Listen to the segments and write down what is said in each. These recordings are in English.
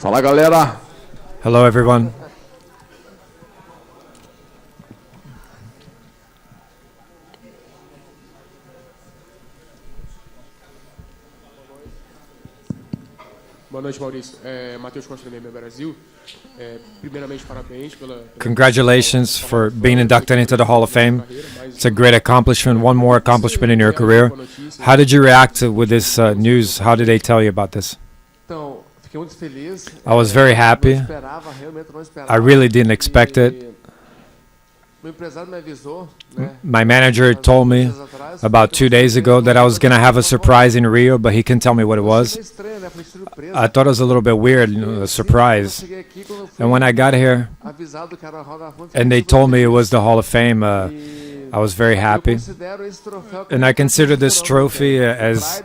Fala, galera. Hello, everyone. Boa noite, Maurício. Matheus Costa do Brasil. Primeiramente, parabéns pela Congratulations for being inducted into the Hall of Fame. It's a great accomplishment, one more accomplishment in your career. How did you react with this news? How did they tell you about this? Então, fiquei muito feliz. I was very happy. I really didn't expect it. Meu empresário me avisou, My manager told me about 2 days ago that I was going to have a surprise in Rio, but he couldn't tell me what it was. I thought it was a little bit weird, a surprise. And when I got here and they told me it was the Hall of Fame, I was very happy. And I consider this trophy as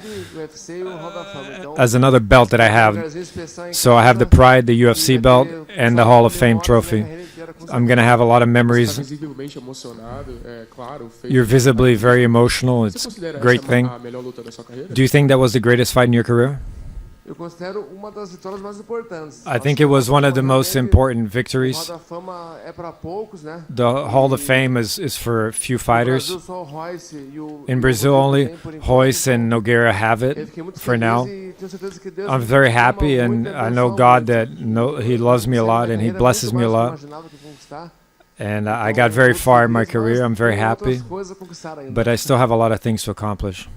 another belt that I have. So I have the Pride, the UFC belt, and the Hall of Fame trophy. I'm going to have a lot of memories. You're visibly very emotional. It's a great thing. Do you think that was the greatest fight in your career? I think it was one of the most important victories. The Hall of Fame is for a few fighters. In Brazil only Royce and Nogueira have it for now. I'm very happy, and I know God that He loves me a lot and He blesses me a lot. And I got very far in my career. I'm very happy, but I still have a lot of things to accomplish.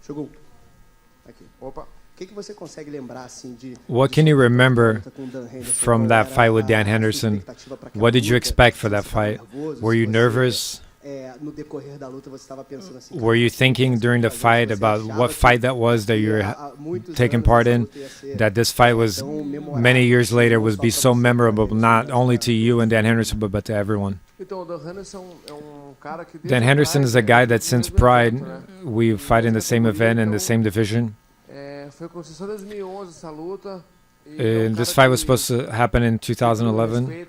Chegou. Aqui. Opa. O que você consegue lembrar assim de What can you remember from that fight with Dan Henderson? What did you expect for that fight? Were you nervous? No decorrer da luta você estava pensando assim? Were you thinking during the fight about what fight that was that you were taking part in? That this fight was many years later would be so memorable, not only to you and Dan Henderson, but to everyone. Dan Henderson is a guy that since Pride, we fight in the same event in the same division. This fight was supposed to happen in 2011.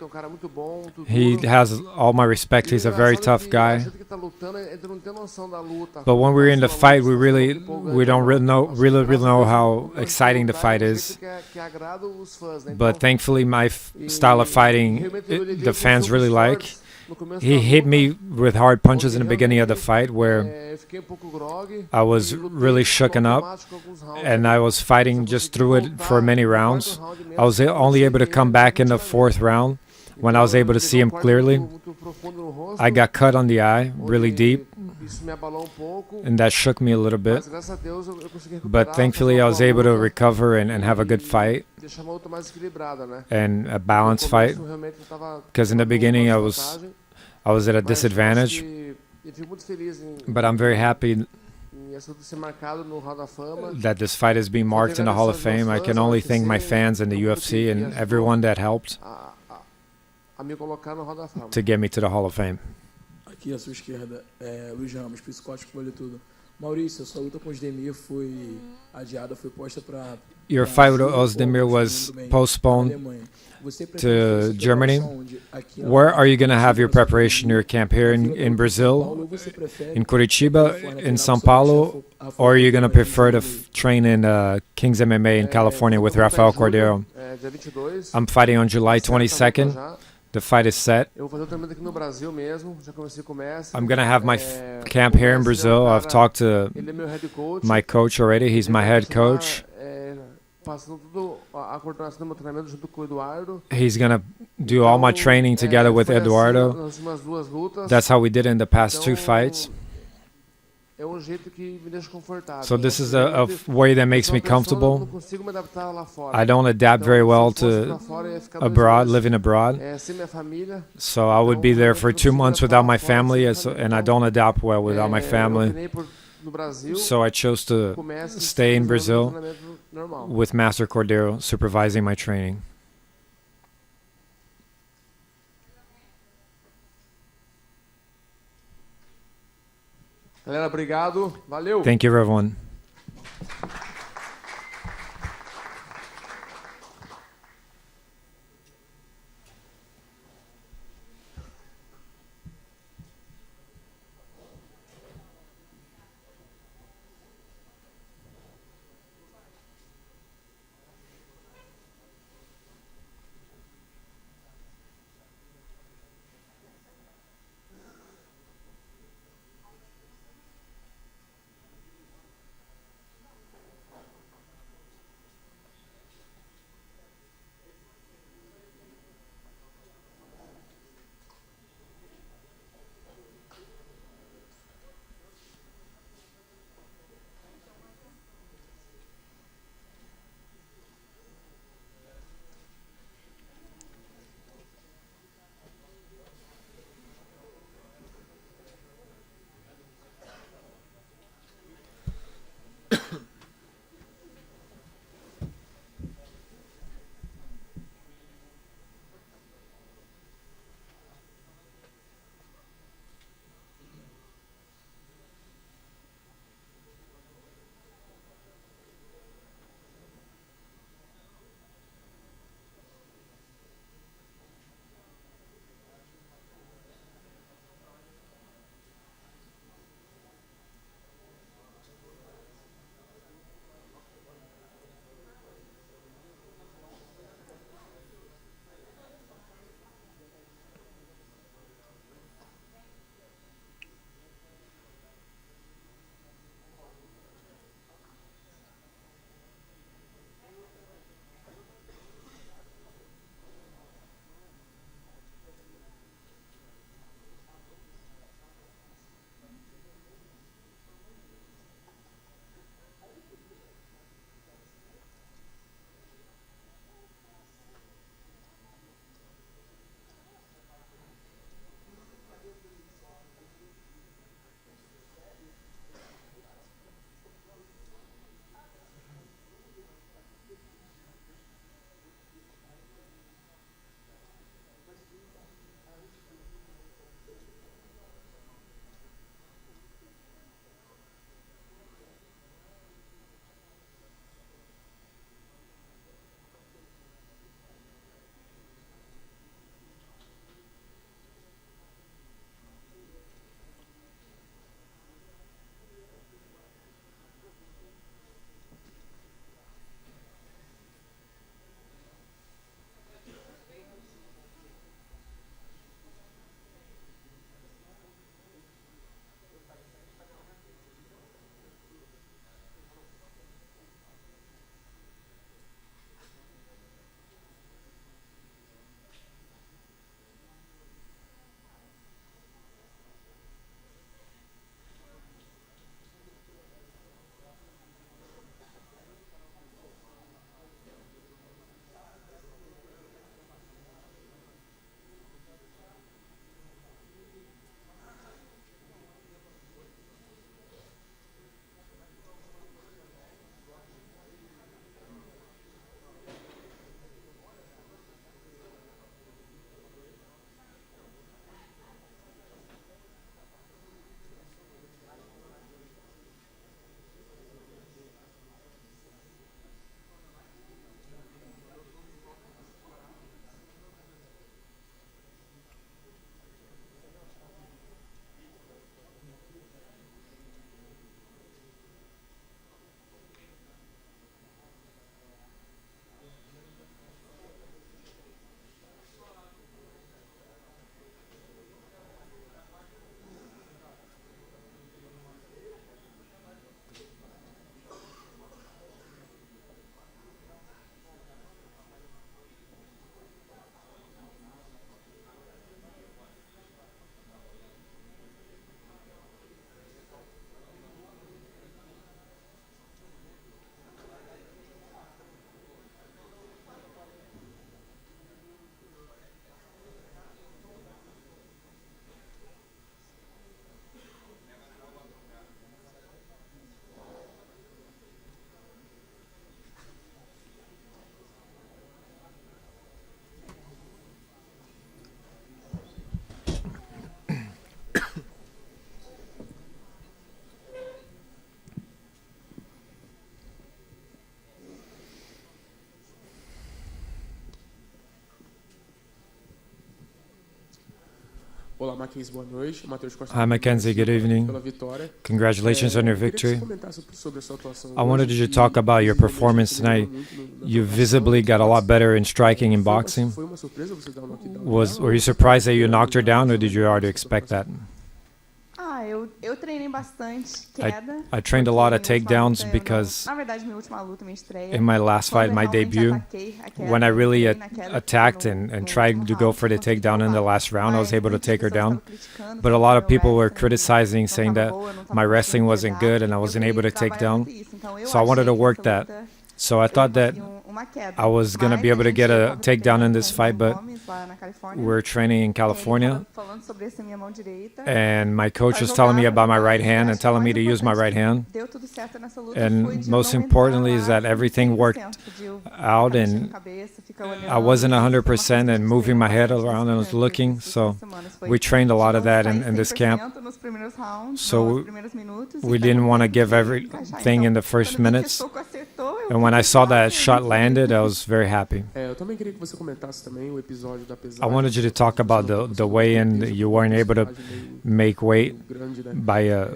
He has all my respect. He's a very tough guy. But when we're in the fight, we don't really know how exciting the fight is. But thankfully, my style of fighting, the fans really like. He hit me with hard punches in the beginning of the fight where I was really shooken up, and I was fighting just through it for many rounds. I was only able to come back in the 4th round when I was able to see him clearly. I got cut on the eye really deep, and that shook me a little bit. But thankfully I was able to recover and have a good fight and a balanced fight, because in the beginning I was at a disadvantage. But I'm very happy that this fight is being marked in the Hall of Fame. I can only thank my fans and the UFC and everyone that helped to get me to the Hall of Fame. Aqui à sua esquerda, Luiz Ramos, psicótico, vale tudo. Maurício, sua luta com os Demir foi adiada, foi posta para... Your fight with Ozdemir was postponed to Germany. Where are you going to have your preparation, your camp here in Brazil, in Curitiba, in São Paulo, or are you going to prefer to train in King's MMA in California with Rafael Cordeiro? I'm fighting on July 22nd. The fight is set. I'm going to have my camp here in Brazil. I've talked to my coach already. He's my head coach. He's going to do all my training together with Eduardo. That's how we did in the past 2 fights. So this is a way that makes me comfortable. I don't adapt very well to living abroad. So I would be there for 2 months without my family, and I don't adapt well without my family. So I chose to stay in Brazil with Master Cordeiro supervising my training. Galera, obrigado. Valeu. Thank you, everyone. Olá, Mackenzie, boa noite. Matheus Costa. Hi, Mackenzie. Good evening. Pela vitória. Congratulations on your victory. Queria que você comentasse sobre a sua atuação I wanted hoje, you to talk about your performance tonight. You visibly got a lot better in striking and boxing. Foi uma surpresa você dar um knockdown? Were you surprised that you knocked her down, or did you already expect that? Eu treinei bastante queda. I trained a lot of takedowns because Na verdade, minha última luta, minha estreia. in my last fight, my debut, when I really attacked and tried to go for the takedown in the last round, I was able to take her down. But a lot of people were criticizing, saying that my wrestling wasn't good and I wasn't able to take down. So I wanted to work that. So I thought that I was going to be able to get a takedown in this fight, but we're training in California, and my coach was telling me about my right hand and telling me to use my right hand. And most importantly is that everything worked out, and I wasn't 100% and moving my head around and I was looking. So we trained a lot of that in this camp. So we didn't want to give everything in the first minutes. And when I saw that shot landed, I was very happy. Eu também queria que você comentasse também o episódio da pesagem. I wanted you to talk about the weigh-in. You weren't able to make weight by a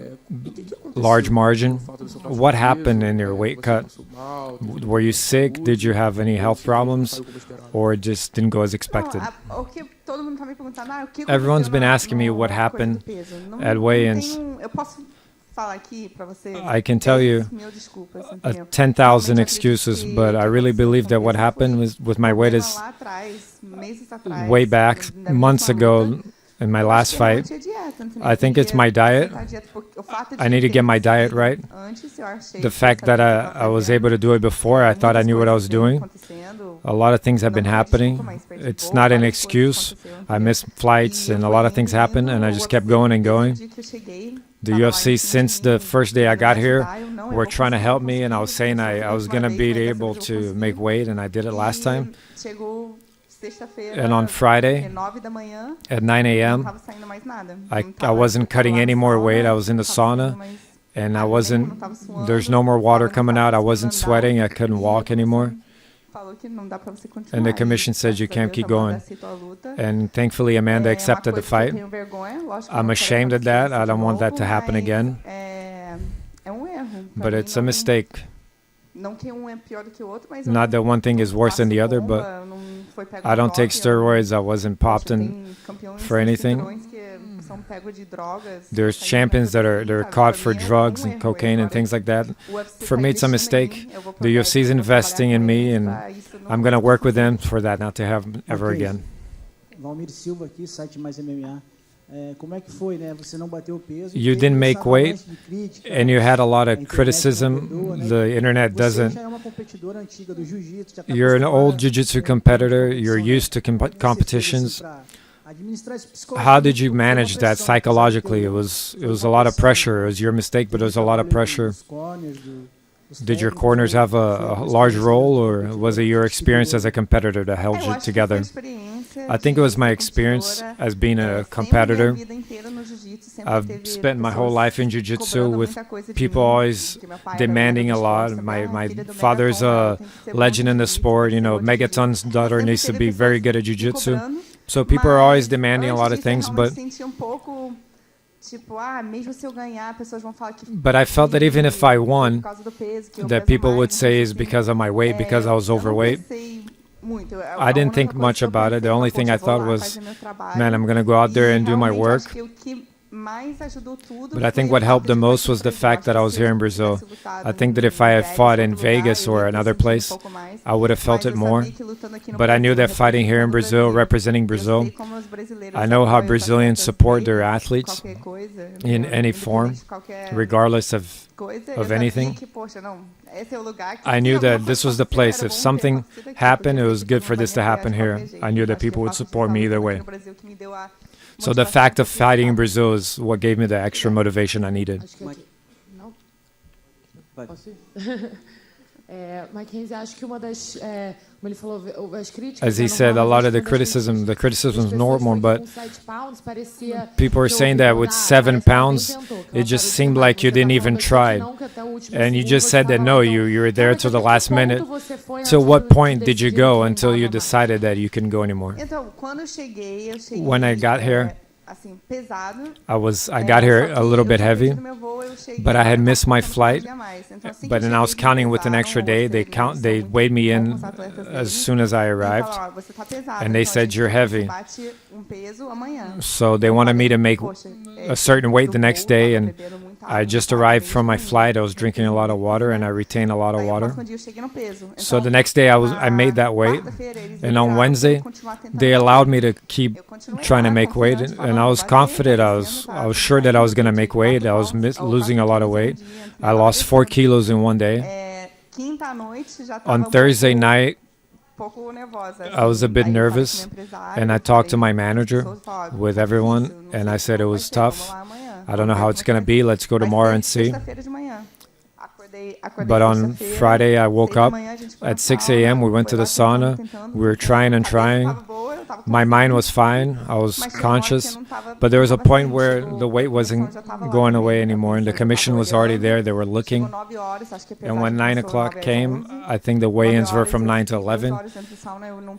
large margin. What happened in your weight cut? Were you sick? Did you have any health problems? Or it just didn't go as expected? Everyone's been asking me what happened at weigh-ins. I can tell you 10,000 excuses, but I really believe that what happened was with my weight is way back, months ago in my last fight. I think it's my diet. I need to get my diet right. The fact that I was able to do it before, I thought I knew what I was doing. A lot of things have been happening. It's not an excuse. I missed flights and a lot of things happened, and I just kept going and going. The UFC, since the first day I got here, were trying to help me, and I was saying I was going to be able to make weight, and I did it last time. And on Friday, at 9 a.m., I wasn't cutting any more weight. I was in the sauna, and there's no more water coming out. I wasn't sweating. I couldn't walk anymore. And the commission said you can't keep going. And thankfully, Amanda accepted the fight. I'm ashamed of that. I don't want that to happen again. But it's a mistake. Not that one thing is worse than the other, but I don't take steroids. I wasn't popped in for anything. There's champions that are caught for drugs and cocaine and things like that. For me, it's a mistake. The UFC is investing in me, and I'm going to work with them for that not to happen ever again. You didn't make weight, and you had a lot of criticism. The internet doesn't. You're an old jiu-jitsu competitor. You're used to competitions. How did you manage that psychologically? It was a lot of pressure. It was your mistake, but it was a lot of pressure. Did your corners have a large role, or was it your experience as a competitor that held you together? I think it was my experience as being a competitor. I've spent my whole life in jiu-jitsu with people always demanding a lot. My father's a legend in the sport. You know, Megaton's daughter needs to be very good at jiu-jitsu. So people are always demanding a lot of things, but I felt that even if I won, that people would say is because of my weight, because I was overweight. I didn't think much about it. The only thing I thought was, man, I'm going to go out there and do my work. But I think what helped the most was the fact that I was here in Brazil. I think that if I had fought in Vegas or another place, I would have felt it more. But I knew that fighting here in Brazil, representing Brazil, I know how Brazilians support their athletes in any form, regardless of anything. I knew that this was the place. If something happened, it was good for this to happen here. I knew that people would support me either way. So the fact of fighting in Brazil is what gave me the extra motivation I needed. As he said, a lot of the criticism is normal, but people are saying that with 7 pounds, it just seemed like you didn't even try. And you just said that no, you were there till the last minute. Till what point did you go until you decided that you couldn't go anymore? When I got here, I got here a little bit heavy, but I had missed my flight. But then I was counting with an extra day. They weighed me in as soon as I arrived, and they said you're heavy. So they wanted me to make a certain weight the next day, and I just arrived from my flight. I was drinking a lot of water, and I retained a lot of water. So the next day I made that weight, and on Wednesday they allowed me to keep trying to make weight, and I was confident. I was sure that I was going to make weight. I was losing a lot of weight. I lost 4 kilos in one day. On Thursday night, I was a bit nervous, and I talked to my manager with everyone, and I said it was tough. I don't know how it's going to be. Let's go tomorrow and see. But on Friday, I woke up at 6 a.m. We went to the sauna. We were trying and trying. My mind was fine. I was conscious. But there was a point where the weight wasn't going away anymore, and the commission was already there. They were looking. And when 9 o'clock came, I think the weigh-ins were from 9 to 11.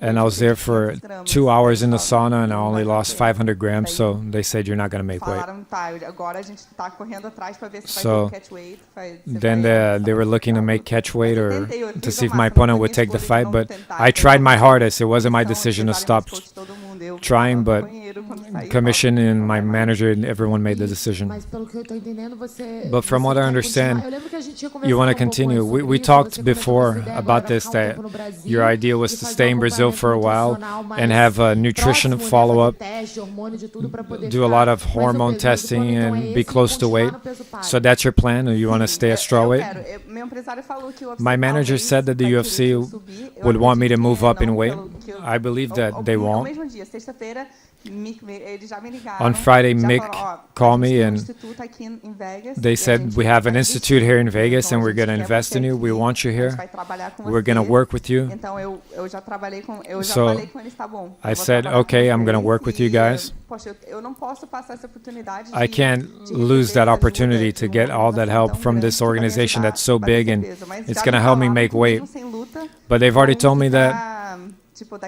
And I was there for 2 hours in the sauna, and I only lost 500 grams. So they said, you're not going to make weight. So then they were looking to make catch weight or to see if my opponent would take the fight. But I tried my hardest. It wasn't my decision to stop trying, but commission and my manager and everyone made the decision. But from what I understand, you want to continue. We talked before about this, that your idea was to stay in Brazil for a while and have a nutrition follow-up, do a lot of hormone testing and be close to weight. So that's your plan, or you want to stay at straw weight? My manager said that the UFC would want me to move up in weight. I believe that they won't. On Friday, Mick called me and they said, we have an institute here in Vegas and we're going to invest in you. We want you here. We're going to work with you. So I said, okay, I'm going to work with you guys. I can't lose that opportunity to get all that help from this organization that's so big, and it's going to help me make weight. But they've already told me that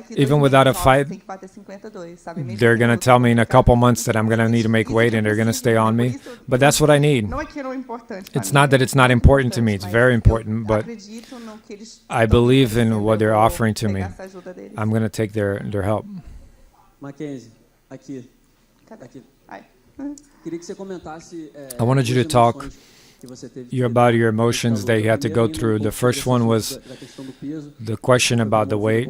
even without a fight, they're going to tell me in a couple months that I'm going to need to make weight, and they're going to stay on me. But that's what I need. It's not that it's not important to me. It's very important, but I believe in what they're offering to me. I'm going to take their help. I wanted you to talk about your emotions that you had to go through. The first one was the question about the weight.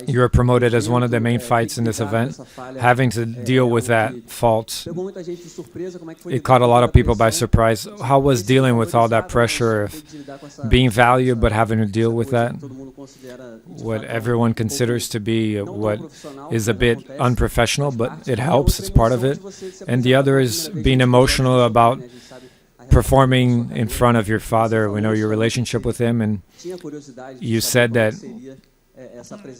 You were promoted as one of the main fights in this event. Having to deal with that fault, it caught a lot of people by surprise. How was dealing with all that pressure of being valued but having to deal with that? What everyone considers to be what is a bit unprofessional, but it helps, it's part of it. And the other is being emotional about performing in front of your father. We know your relationship with him, and you said that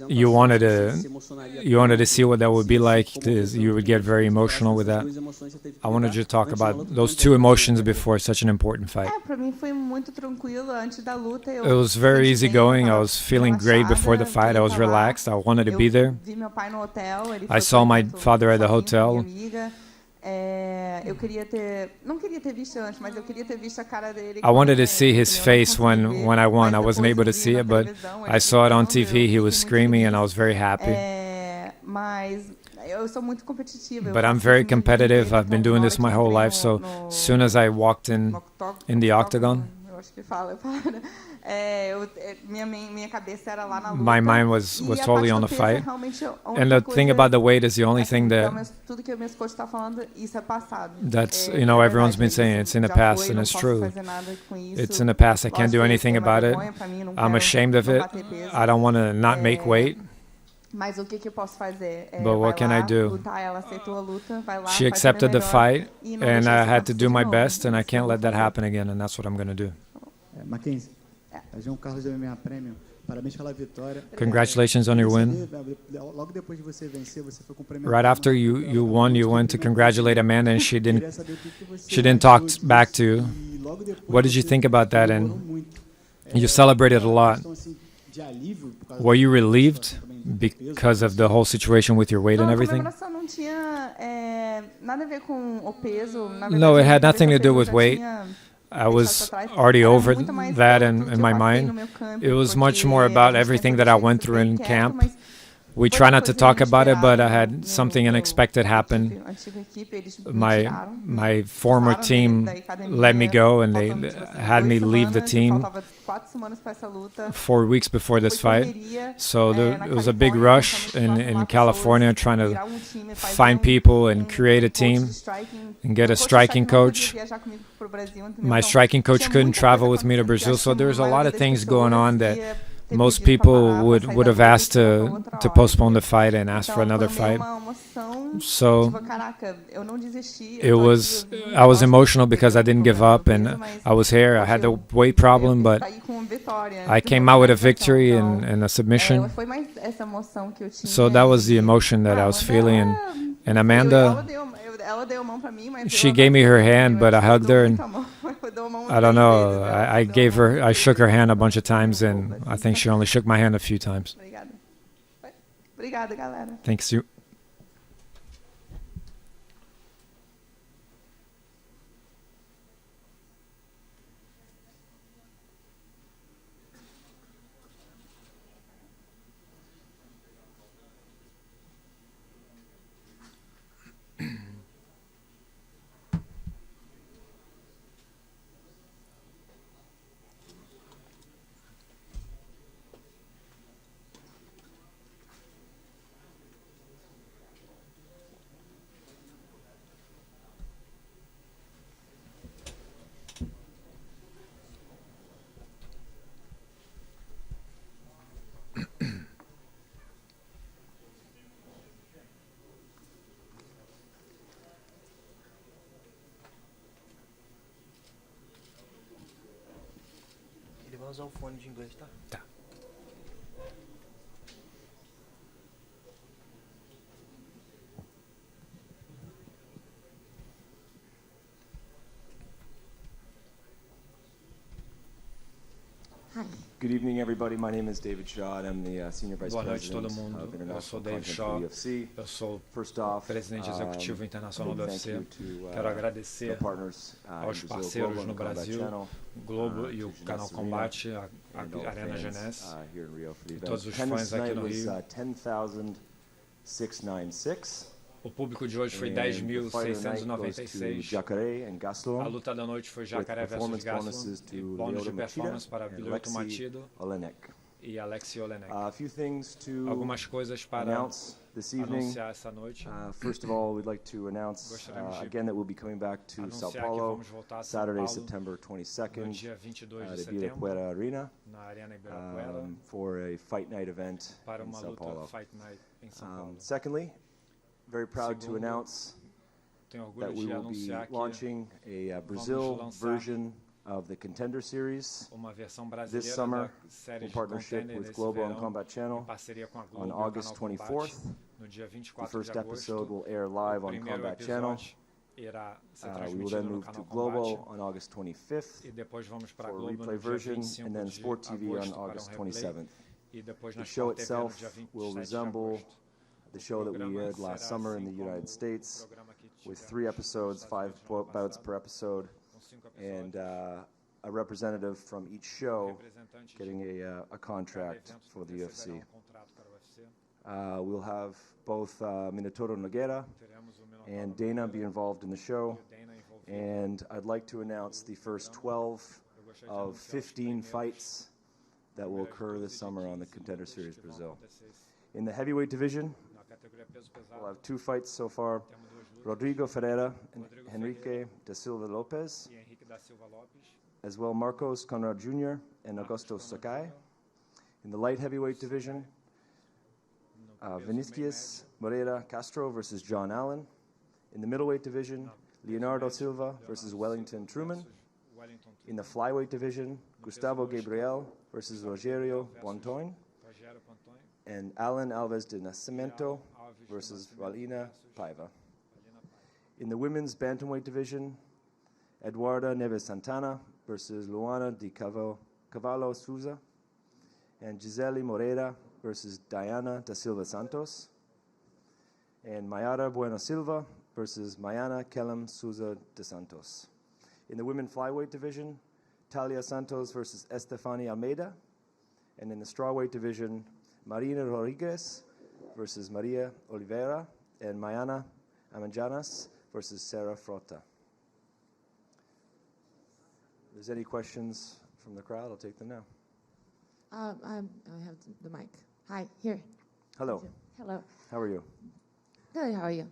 you wanted to see what that would be like. You would get very emotional with that. I wanted you to talk about those two emotions before such an important fight. It was very easygoing. I was feeling great before the fight. I was relaxed. I wanted to be there. I saw my father at the hotel. I wanted to see his face when I won. I wasn't able to see it, but I saw it on TV. He was screaming, and I was very happy. But I'm very competitive. I've been doing this my whole life. So as soon as I walked in the octagon, my mind was totally on the fight. And the thing about the weight is the only thing that's, everyone's been saying it's in the past, and it's true. It's in the past. I can't do anything about it. I'm ashamed of it. I don't want to not make weight. But what can I do? She accepted the fight, and I had to do my best, and I can't let that happen again, and that's what I'm going to do. Congratulations on your win. Right after you won, you went to congratulate Amanda, and she didn't talk back to you. What did you think about that? And you celebrated a lot. Were you relieved because of the whole situation with your weight and everything? nada a ver com o peso. Na verdade, No, it had eu nothing to do with já weight. tinha I was already Era over muito mais that pelo tudo in que my eu passei mind. no meu camp, It was much porque more a about gente everything sempre that I deixa went isso through bem in quieto, camp. mas We foi try uma not to coisa talk about it, but I inesperada had something unexpected happen. antiga equipe, eles me My tiraram, my former expulsaram team da academia, let me go, and they faltando, tipo assim, had me 2 leave the semanas, team faltava 4 semanas para essa luta. 4 weeks before this Foi fight. correria, So na it was a big Califórnia, rush tentando in arrumar California, pessoas, trying to virar time, fazer find people and create a coach team de striking. and get a O coach de striking não podia coach. viajar comigo pro Brasil, entendeu? My Então, striking coach tinha couldn't muita travel coisa with me to acontecendo, Brazil, porque so acho que there's a lot maioria of das things going pessoas on that ia ter most pedido pra people parar, pra would sair would da have luta e asked ir pra outra to hora, postpone the entendeu? fight and ask for Então, another foi meio fight. uma emoção, So tipo, caraca, eu não desisti, it eu tô was aqui, eu vim, I was lógico, emotional eu because I tenho didn't give problema up, no and peso, mas, I was here. I poxa, had the eu weight problem, but saí com vitória, I tipo, came out with a finalização. victory Então, and a submission. foi mais essa emoção que eu tinha. So that was the E emotion that I was Amanda, feeling, and ela Amanda, deu a mão pra mim, mas she eu gave me her abracei, hand, eu but I dou hugged her, and muito a mão. Eu dou a mão I don't 3 know. vezes, ela I deu a gave mão her, I shook her hand a bunch of times, um and pouco, I assim. think she only shook my hand a few times. Obrigada. Obrigada, galera. Thanks you. Ele vai usar o fone de inglês, tá? Tá. Good evening, everybody. My name is David Shaw, and I'm the Senior Vice Boa noite, todo President mundo. of Eu sou International Dave Content Shaw. for the UFC. Eu sou First off, presidente executivo internacional do big UFC. thank you to, Quero agradecer the partners, aos in Brazil, parceiros Globo no and Combat Brasil, Channel, Globo e o to canal Jeunesse Combate, a and all the Arena fans, Jeunesse, here in Rio for the e event. todos os Attendance fãs aqui tonight no was Rio. 10,696. O público de hoje foi And the fight of the night goes to 10.696. Jacaré and A Gastelum, luta da noite foi with Jacaré versus performance Gastelum, bonuses e to bônus de Lyoto performance Machida para and Lyoto Alexei Machida Olenek. e Alexei Olenek. A few things to Algumas coisas para announce this evening. anunciar essa noite. First of all, we'd like to announce Gostaríamos de again that we'll be coming back to Sao anunciar que Paulo vamos voltar a São Saturday, Paulo September no 22nd dia 22 at de the setembro, Ibirapuera Arena na Arena Ibirapuera, for a fight night event para in uma Sao luta Paulo. Fight Night em São Paulo. Secondly, very proud to Segundo, announce Tenho that orgulho we de will be anunciar que launching a Brazil lançar version of the Contender Series uma versão this brasileira summer da série in de partnership Contender with nesse Globo and verão, Combat em Channel parceria com a Globo on e o August canal Combate, 24th. no dia The 24 first de episode agosto. will air O live on primeiro Combat Channel. episódio irá ser We will then transmitido no move to canal Globo Combate on August 25th e depois vamos para a for a Globo replay no dia version, 25 and then de Sport TV on agosto para August replay 27th. e depois The na show Sport TV no itself dia 27 will de resemble agosto. the show that we programa aired last será summer in assim the como United o States, programa que with tivemos 3 nos episodes, Estados 5 Unidos no ano bouts passado, per episode, com 5 and episódios, a representative from each show representante getting a de contract eventos for the receberão UFC. contrato para o UFC. We'll have both Minotauro Nogueira Teremos o Minotauro and Dana be involved in the show, e o Dana envolvido. and I'd like to announce the first 12 Eu gostaria de of anunciar os 15 primeiros fights that will primeiras occur 12 this de summer on the 15 Contender lutas Series que vão Brazil. acontecer In the heavyweight division, na categoria peso pesado. we'll have 2 fights so far. Temos 2 lutas. Rodrigo Ferreira and Rodrigo Henrique da Silva Lopez, E Henrique da Silva Lopes. as well Marcos Conrad Jr. and Augusto Sakai. In the light heavyweight division, Vinicius Moreira Castro versus John Allen. In the middleweight division, Leonardo Silva versus Wellington Truman. Wellington In the flyweight division, Gustavo Gabriel versus Rogerio Bontoin. Rogério Pantoni. And Alan Alves de Nascimento Alves de versus Nascimento Valina versus Paiva. Valina Paiva. In the women's bantamweight division, Eduarda Neves Santana versus Luana de Cavallo Souza. And Gisele Moreira versus Diana da Silva Santos. and Mayara Bueno Silva versus Mayana Kellam Souza de Santos. In the women flyweight division, Talia Santos versus Estefania Almeida. And in the strawweight division, Marina Rodriguez versus Maria Oliveira, and Mayana Amanjanas versus Sarah Frota. If there's any questions from the crowd, I'll take them now. I have the mic. Hi, here. Hello. Hello. How are you? Good, how are you?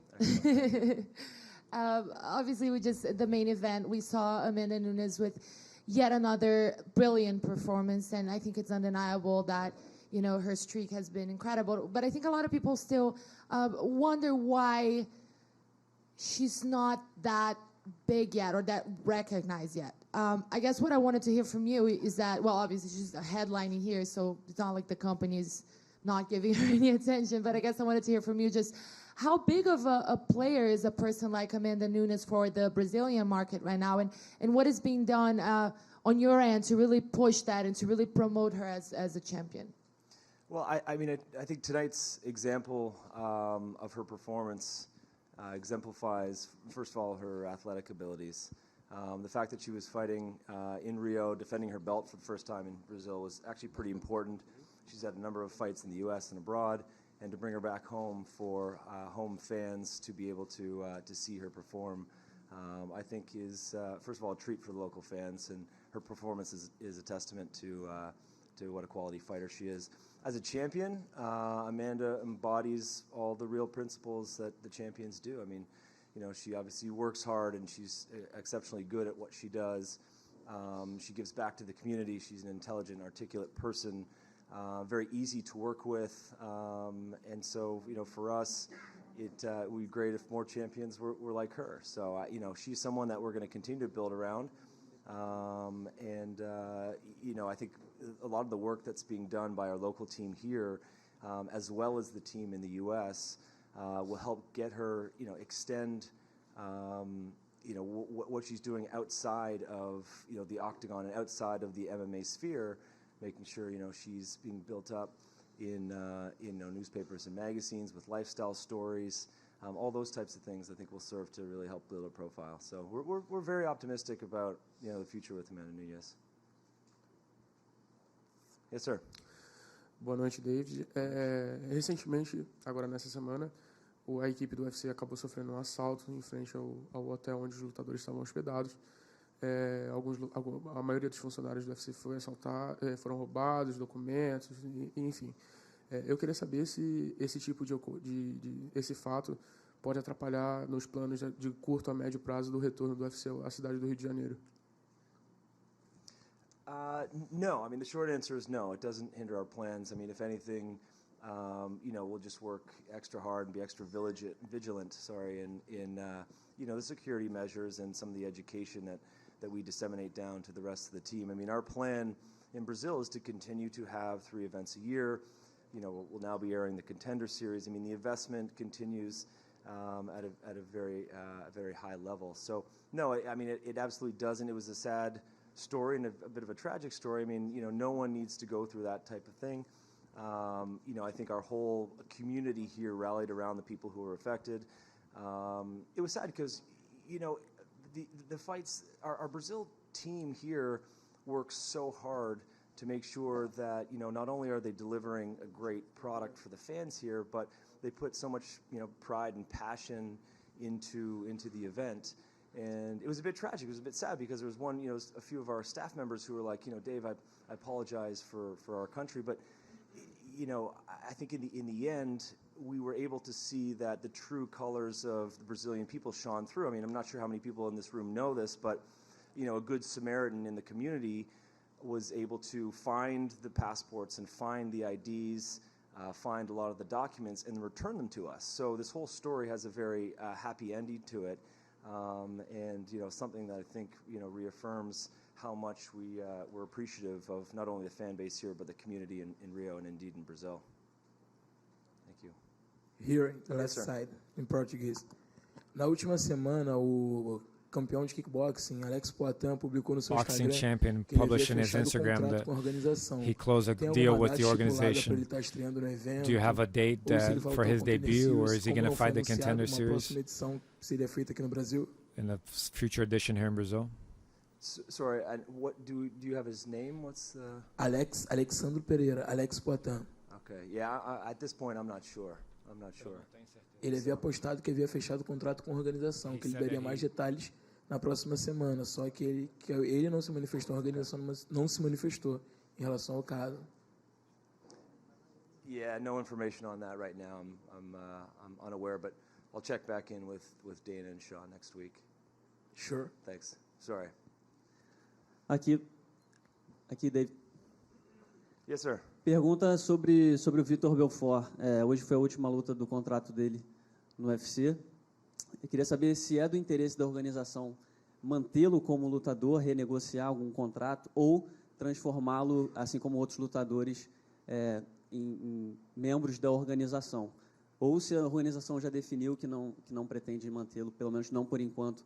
Obviously, the main event, we saw Amanda Nunes with yet another brilliant performance, and I think it's undeniable that, you know, her streak has been incredible. But I think a lot of people still wonder why she's not that big yet or that recognized yet. I guess what I wanted to hear from you is that, well, obviously she's headlining here, so it's not like the company's not giving her any attention, but I guess I wanted to hear from you just how big of a player is a person like Amanda Nunes for the Brazilian market right now, and what is being done on your end to really push that and to really promote her as a champion? Well, I mean, I think tonight's example of her performance exemplifies, first of all, her athletic abilities. The fact that she was fighting in Rio, defending her belt for the first time in Brazil was actually pretty important. She's had a number of fights in the U.S. and abroad, and to bring her back home for home fans to be able to see her perform, I think is, first of all, a treat for the local fans, and her performance is a testament to what a quality fighter she is. As a champion, Amanda embodies all the real principles that the champions do. I mean, you know, she obviously works hard and she's exceptionally good at what she does. She gives back to the community. She's an intelligent, articulate person, very easy to work with. And so, you know, for us, it would be great if more champions were like her. So, you know, she's someone that we're going to continue to build around. You know, I think a lot of the work that's being done by our local team here, as well as the team in the U.S., will help get her, you know, extend, you know, what she's doing outside of, you know, the octagon and outside of the MMA sphere, making sure, you know, she's being built up in you know, newspapers and magazines with lifestyle stories. All those types of things I think will serve to really help build a profile. So we're very optimistic about, you know, the future with Amanda Nunes. Yes, sir. Boa noite, David. Recentemente, agora nessa semana, a equipe do UFC acabou sofrendo um assalto em frente ao hotel onde os lutadores estavam hospedados. A maioria dos funcionários do UFC foram roubados, documentos, enfim. Eu queria saber se esse tipo esse fato pode atrapalhar nos planos de curto a médio prazo do retorno do UFC à cidade do Rio de Janeiro. No, I mean, the short answer is no. It doesn't hinder our plans. I mean, if anything, you know, we'll just work extra hard and be extra vigilant. In you know, the security measures and some of the education that we disseminate down to the rest of the team. I mean, our plan in Brazil is to continue to have 3 events a year. You know, we'll now be airing the Contender Series. I mean, the investment continues at a very high level. So, no, I mean, it absolutely doesn't. It was a sad story and a bit of a tragic story. I mean, you know, no one needs to go through that type of thing. You know, I think our whole community here rallied around the people who were affected. It was sad because, you know, the fights, our Brazil team here works so hard to make sure that, you know, not only are they delivering a great product for the fans here, but they put so much, you know, pride and passion into the event. And it was a bit tragic. It was a bit sad because there was one, you know, a few of our staff members who were like, you know, Dave, I apologize for our country, but, you know, I think in the end, we were able to see that the true colors of the Brazilian people shone through. I mean, I'm not sure how many people in this room know this, but, you know, a good Samaritan in the community was able to find the passports and find the IDs, find a lot of the documents, and return them to us. So this whole story has a very happy ending to it, and, you know, something that I think, you know, reaffirms how much we're appreciative of not only the fan base here, but the community in Rio and indeed in Brazil. Thank you. Here, the left side, em português. Na última semana, o campeão de kickboxing, Alex Poitin, publicou no seu boxing Instagram champion, que ele published in havia his fechado Instagram contrato that com a organização. he closed a Tem deal alguma with data the estipulada para organization. ele estar estreando no evento? Do you have a date Ou se ele vai for lutar his contra o debut, Series, or is he como going to não foi fight the anunciado, Contender uma Series próxima edição seria feita aqui no Brasil? in a future edition here in Brazil? Sorry, and what do you have his name? What's the? Alexandre Pereira, Alex Poitin. Okay, yeah. At this point, I'm not sure. Ele havia apostado que havia fechado o contrato com a organização, que ele daria mais detalhes na próxima semana. Só que ele não se manifestou, a organização não se manifestou em relação ao caso. Yeah, no information on that right now. I'm unaware, but I'll check back in with Dana and Sean next week. Sure. Thanks. Sorry. Aqui, Dave. Yes, sir. Pergunta sobre o Vitor Belfort. Hoje foi a última luta do contrato dele no UFC. Eu queria saber se é do interesse da organização mantê-lo como lutador, renegociar algum contrato ou transformá-lo, assim como outros lutadores, em membros da organização. Ou se a organização já definiu que não pretende mantê-lo, pelo menos não por enquanto,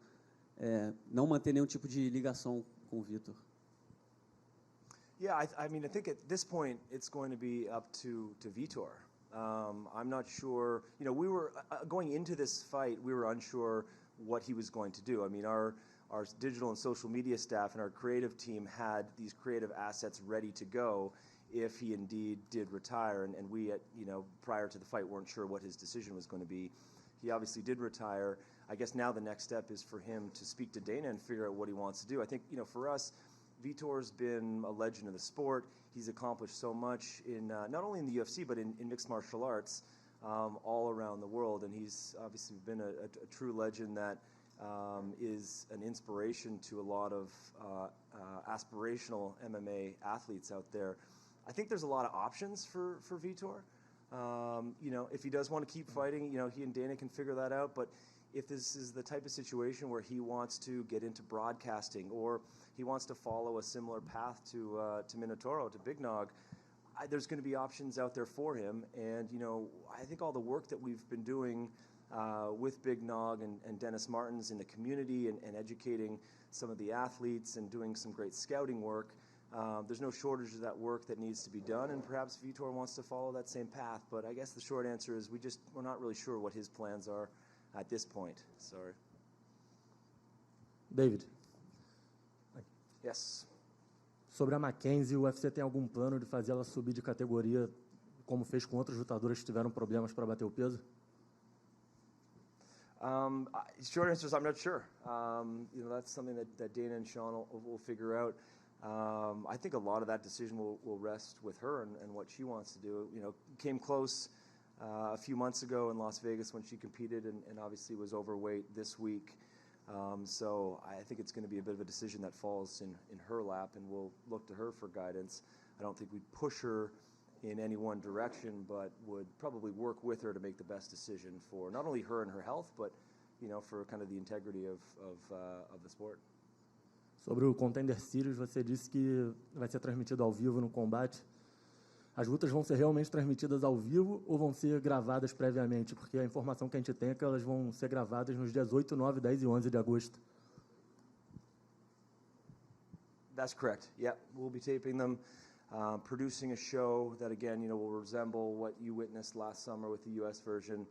não manter nenhum tipo de ligação com o Vitor. Yeah, I mean, I think at this point it's going to be up to Vitor. I'm not sure. You know, we were going into this fight. We were unsure what he was going to do. I mean, our digital and social media staff and our creative team had these creative assets ready to go if he indeed did retire. And we, prior to the fight, weren't sure what his decision was going to be. He obviously did retire. I guess now the next step is for him to speak to Dana and figure out what he wants to do. I think, for us, Vitor's been a legend of the sport. He's accomplished so much in not only in the UFC but in mixed martial arts all around the world, and he's obviously been a true legend that is an inspiration to a lot of aspirational MMA athletes out there. I think there's a lot of options for Vitor. If he does want to keep fighting, he and Dana can figure that out. But if this is the type of situation where he wants to get into broadcasting or he wants to follow a similar path to Minotauro, to Big Nog, there's going to be options out there for him. And, I think all the work that we've been doing with Big Nog and Dennis Martins in the community and educating some of the athletes and doing some great scouting work, there's no shortage of that work that needs to be done, and perhaps Vitor wants to follow that same path. But I guess the short answer is we're not really sure what his plans are at this point. Sorry. David. Yes. Sobre a Mackenzie, o UFC tem algum plano de fazer ela subir de categoria, como fez com outros lutadoras que tiveram problemas para bater o peso? Short answer is I'm not sure. That's something that Dana and Sean will figure out. I think a lot of that decision will rest with her and what she wants to do. Came close a few months ago in Las Vegas when she competed and obviously was overweight this week. So I think it's going to be a bit of a decision that falls in her lap, and we'll look to her for guidance. I don't think we'd push her in any one direction, but would probably work with her to make the best decision for not only her and her health, but for kind of the integrity of the sport. Sobre o Contender Series, você disse que vai ser transmitido ao vivo no combate. As lutas vão ser realmente transmitidas ao vivo ou vão ser gravadas previamente? Porque a informação que a gente tem é que elas vão ser gravadas nos dias 8, 9, 10 e 11 de agosto. That's correct. Yeah, we'll be taping them, producing a show that, again, will resemble what you witnessed last summer with the U.S. version.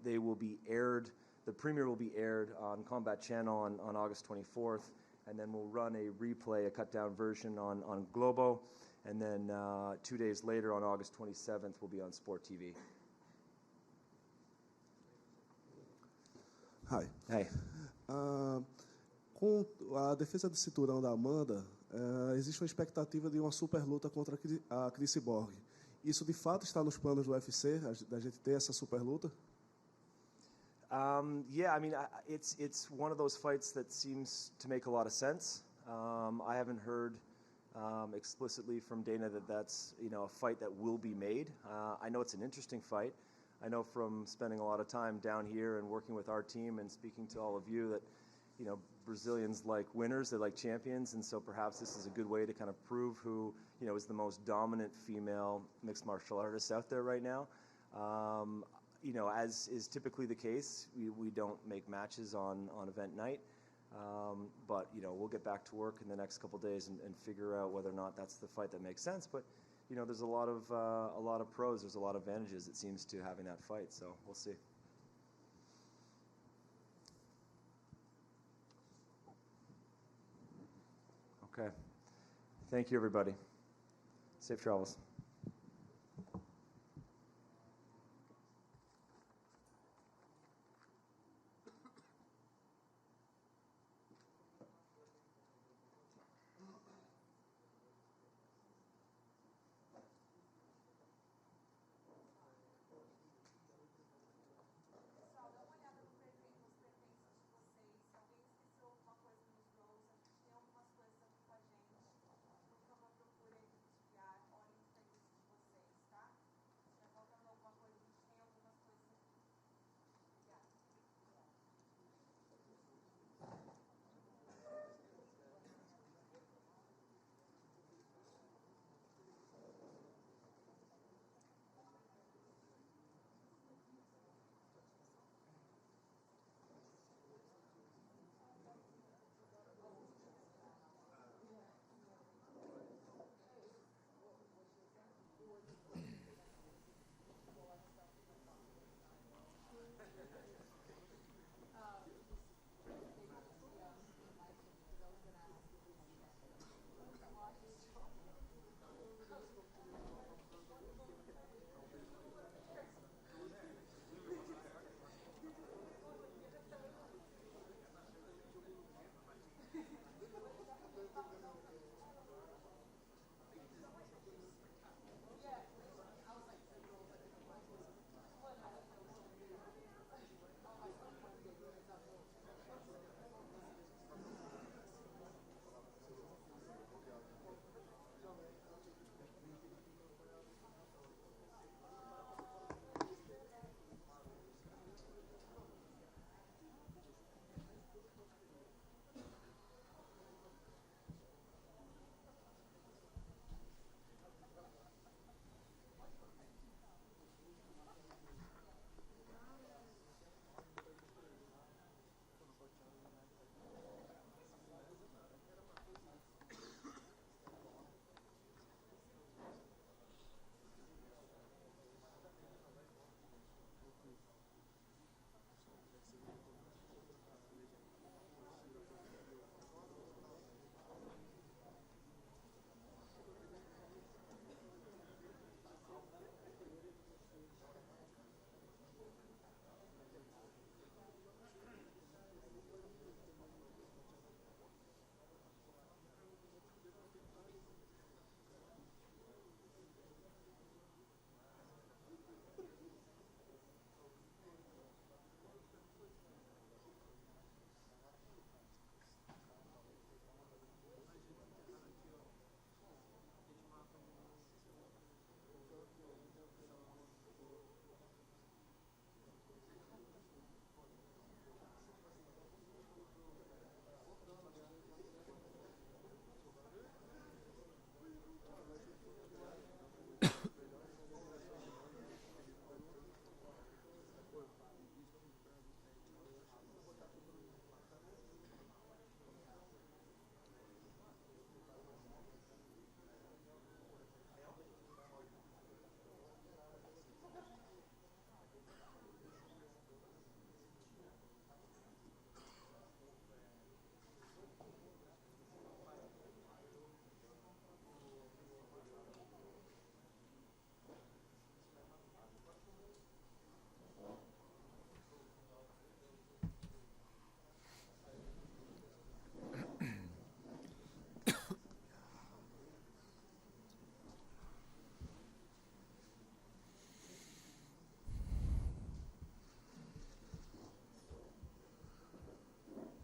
They will be aired. The premiere will be aired on Combat Channel on August 24th, and then we'll run a replay, a cut-down version on Globo. And then 2 days later, on August 27th, we'll be on Sport TV. Hi. Hey. Com a defesa de cinturão da Amanda, existe uma expectativa de uma super luta contra a Chris Borg. Isso de fato está nos planos do UFC, da gente ter essa super luta? Yeah, I mean, it's one of those fights that seems to make a lot of sense. I haven't heard explicitly from Dana that that's a fight that will be made. I know it's an interesting fight. I know from spending a lot of time down here and working with our team and speaking to all of you that Brazilians like winners, they like champions, and so perhaps this is a good way to kind of prove who is the most dominant female mixed martial artist out there right now. you know, as is typically the case, we don't make matches on event night. But, you know, we'll get back to work in the next couple days and figure out whether or not that's the fight that makes sense. But, you know, there's a lot of pros, there's a lot of advantages, it seems, to having that fight. So we'll see. Okay. Thank you, everybody. Safe travels.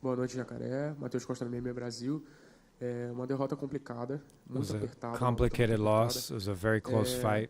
Boa noite, Jacaré. Matheus Costa no MMA Brasil. É uma derrota complicada, muito apertada. Complicated loss. It was a very close fight.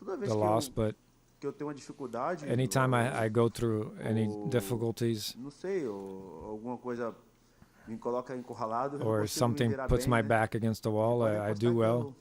the loss, but que eu tenho uma dificuldade. Anytime I go through any difficulties, não sei, ou alguma coisa me coloca encurralado, eu or consigo me something virar puts bem, my né? back against the wall, Pode I apostar do que well.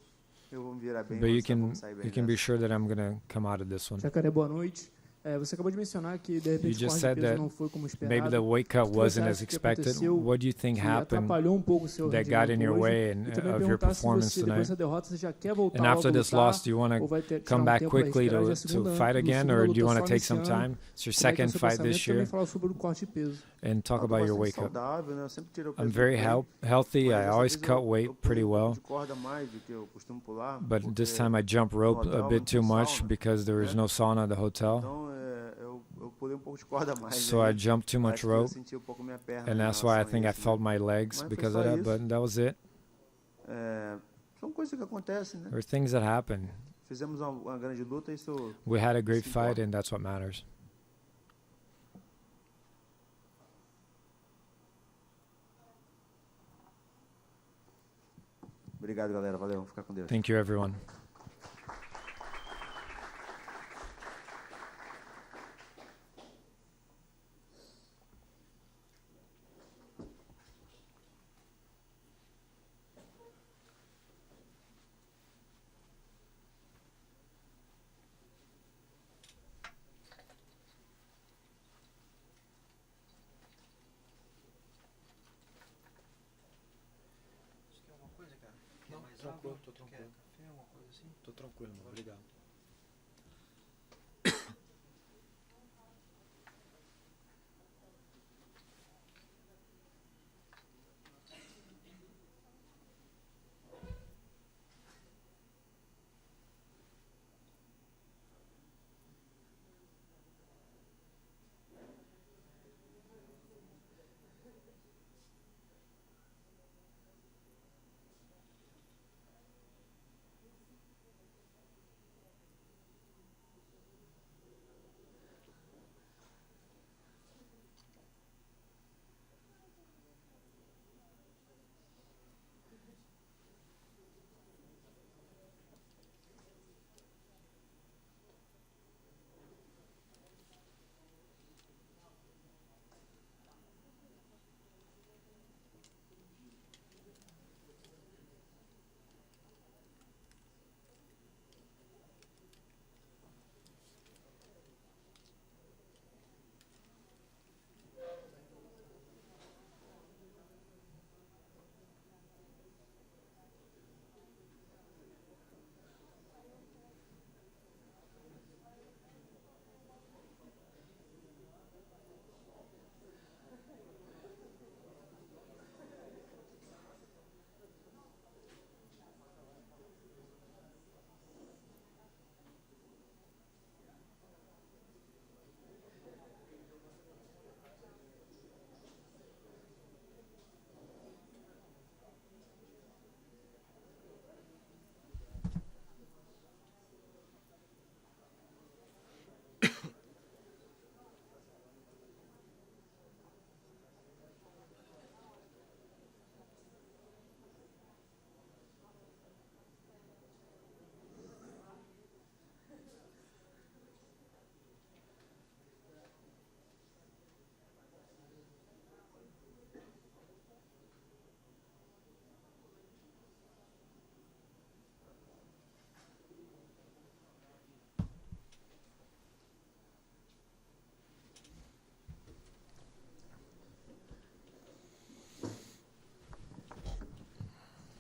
eu vou me virar bem, But you vamos sair bem can be dessa. sure that I'm gonna come out of this one. Jacaré, boa noite. Você acabou de mencionar que de You repente o just corte de said peso that não foi como esperado. maybe the weight cut O que wasn't você as acha que expected. aconteceu What do you think que happened atrapalhou pouco o seu that got in rendimento your hoje? way E também of your perguntar se performance você, depois tonight? dessa derrota, você já quer voltar And logo after a this lutar, loss, do you want ou vai to ter que come tirar back tempo pra quickly respirar? Já é a to segunda- fight no again, segunda or do you luta want só to take nesse some ano. time? It's your Como é que é o second seu fight pensamento? this Também year, falar sobre o corte de peso. and talk Eu tô about your bastante weight cut. saudável, né? Eu sempre tiro o peso I'm very bem, healthy. mas I dessa always vez cut eu weight pretty pulei um pouco well. de corda mais do que eu costumo pular, But this porque time I jump rope no a hotel bit não too tem much sauna, because there is no sauna at the hotel. Então eu pulei um pouco de corda a mais. So aí. I jumped too much Parece que eu rope, senti um pouco minha perna and em that's why I relação a think I isso, né? felt my legs Mas foi because só of that. isso. But that was it. São coisas que acontecem, né? There are things that happen. Fizemos uma grande luta e isso. We had a great isso fight, importa. and that's what matters. Obrigado, galera. Valeu. Vamos ficar com Deus. Thank you, everyone. Quer alguma coisa, cara? Quer mais tranquilo, água? tô tranquilo. Quer café, alguma coisa assim? Tô tranquilo, mano. Obrigado.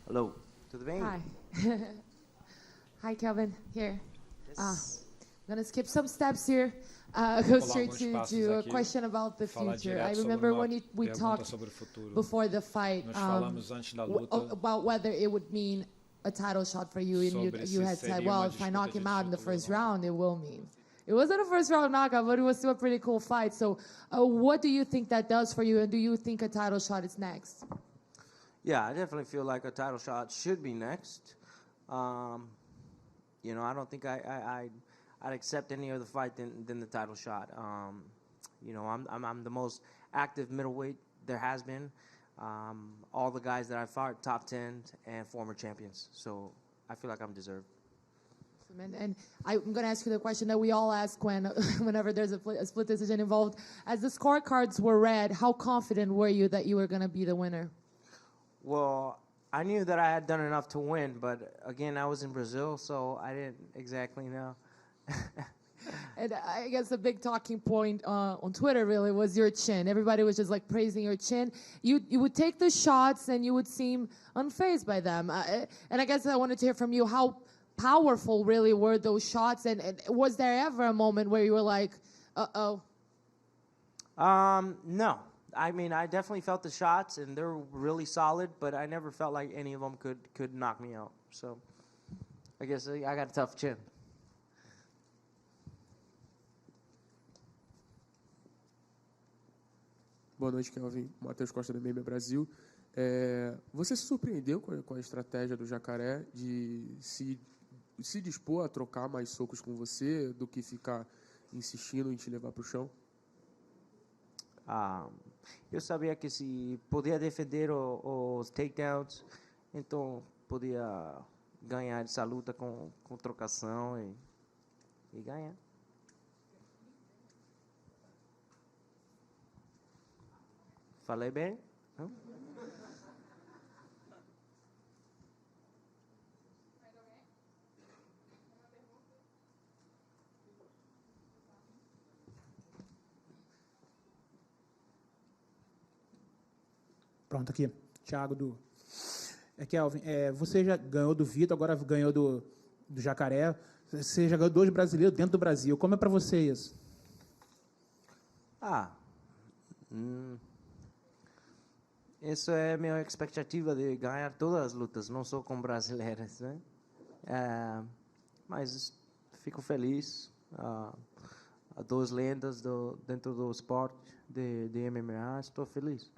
Hello. Tudo bem? Hi. Hi, Kelvin. Here. I'm gonna skip some steps here. Go straight to a question about the future. I remember when we talked before the fight about whether it would mean a title shot for you, and you had said, well, if I knock him out in the first round, it will mean. It wasn't a first round knockout, but it was still a pretty cool fight. So what do you think that does for you, and do you think a title shot is next? Yeah, I definitely feel like a title shot should be next. You know, I don't think I'd accept any other fight than the title shot. You know, I'm the most active middleweight there has been. All the guys that I fought, top 10 and former champions. So I feel like I'm deserved. And I'm going to ask you the question that we all ask whenever there's a split decision involved. As the scorecards were read, how confident were you that you were going to be the winner? Well, I knew that I had done enough to win, but again, I was in Brazil, so I didn't exactly know. And I guess the big talking point on Twitter really was your chin. Everybody was just like praising your chin. You would take the shots and you would seem unfazed by them. And I guess I wanted to hear from you, how powerful really were those shots? And was there ever a moment where you were like, uh-oh? No. I mean, I definitely felt the shots, and they're really solid, but I never felt like any of them could knock me out. So I guess I got a tough chin. Boa noite, Kelvin. Matheus Costa, do MMA Brasil. Você se surpreendeu com a estratégia do Jacaré de se dispor a trocar mais socos com você do que ficar insistindo em te levar para o chão? Eu sabia que se podia defender os takedowns, então podia ganhar essa luta com trocação e ganhar. Falei bem? Não? Pronto, aqui. Thiago do... Kelvin, você já ganhou do Vitor, agora ganhou do Jacaré. Você já ganhou 2 brasileiros dentro do Brasil. Como é para você isso? Isso é minha expectativa de ganhar todas as lutas, não só com brasileiras, né? Mas fico feliz. 2 lendas dentro do esporte de MMA, estou feliz.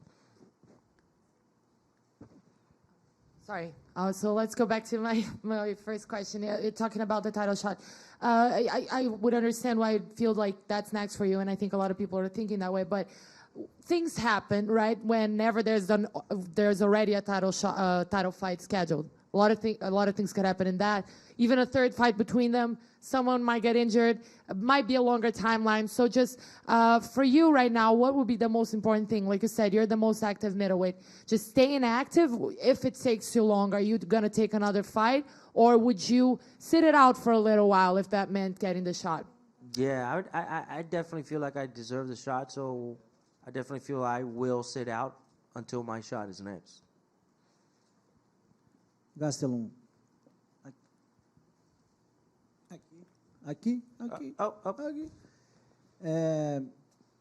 Sorry. So let's go back to my first question. You're talking about the title shot. I would understand why I feel like that's next for you, and I think a lot of people are thinking that way. But things happen, right? Whenever there's already a title fight scheduled. A lot of things could happen in that. Even a third fight between them, someone might get injured. It might be a longer timeline. So just for you right now, what would be the most important thing? Like you said, you're the most active middleweight. Just staying active. If it takes too long, are you going to take another fight? Or would you sit it out for a little while if that meant getting the shot? Yeah, I definitely feel like I deserve the shot. So I definitely feel I will sit out until my shot is next. Gastelum. Aqui.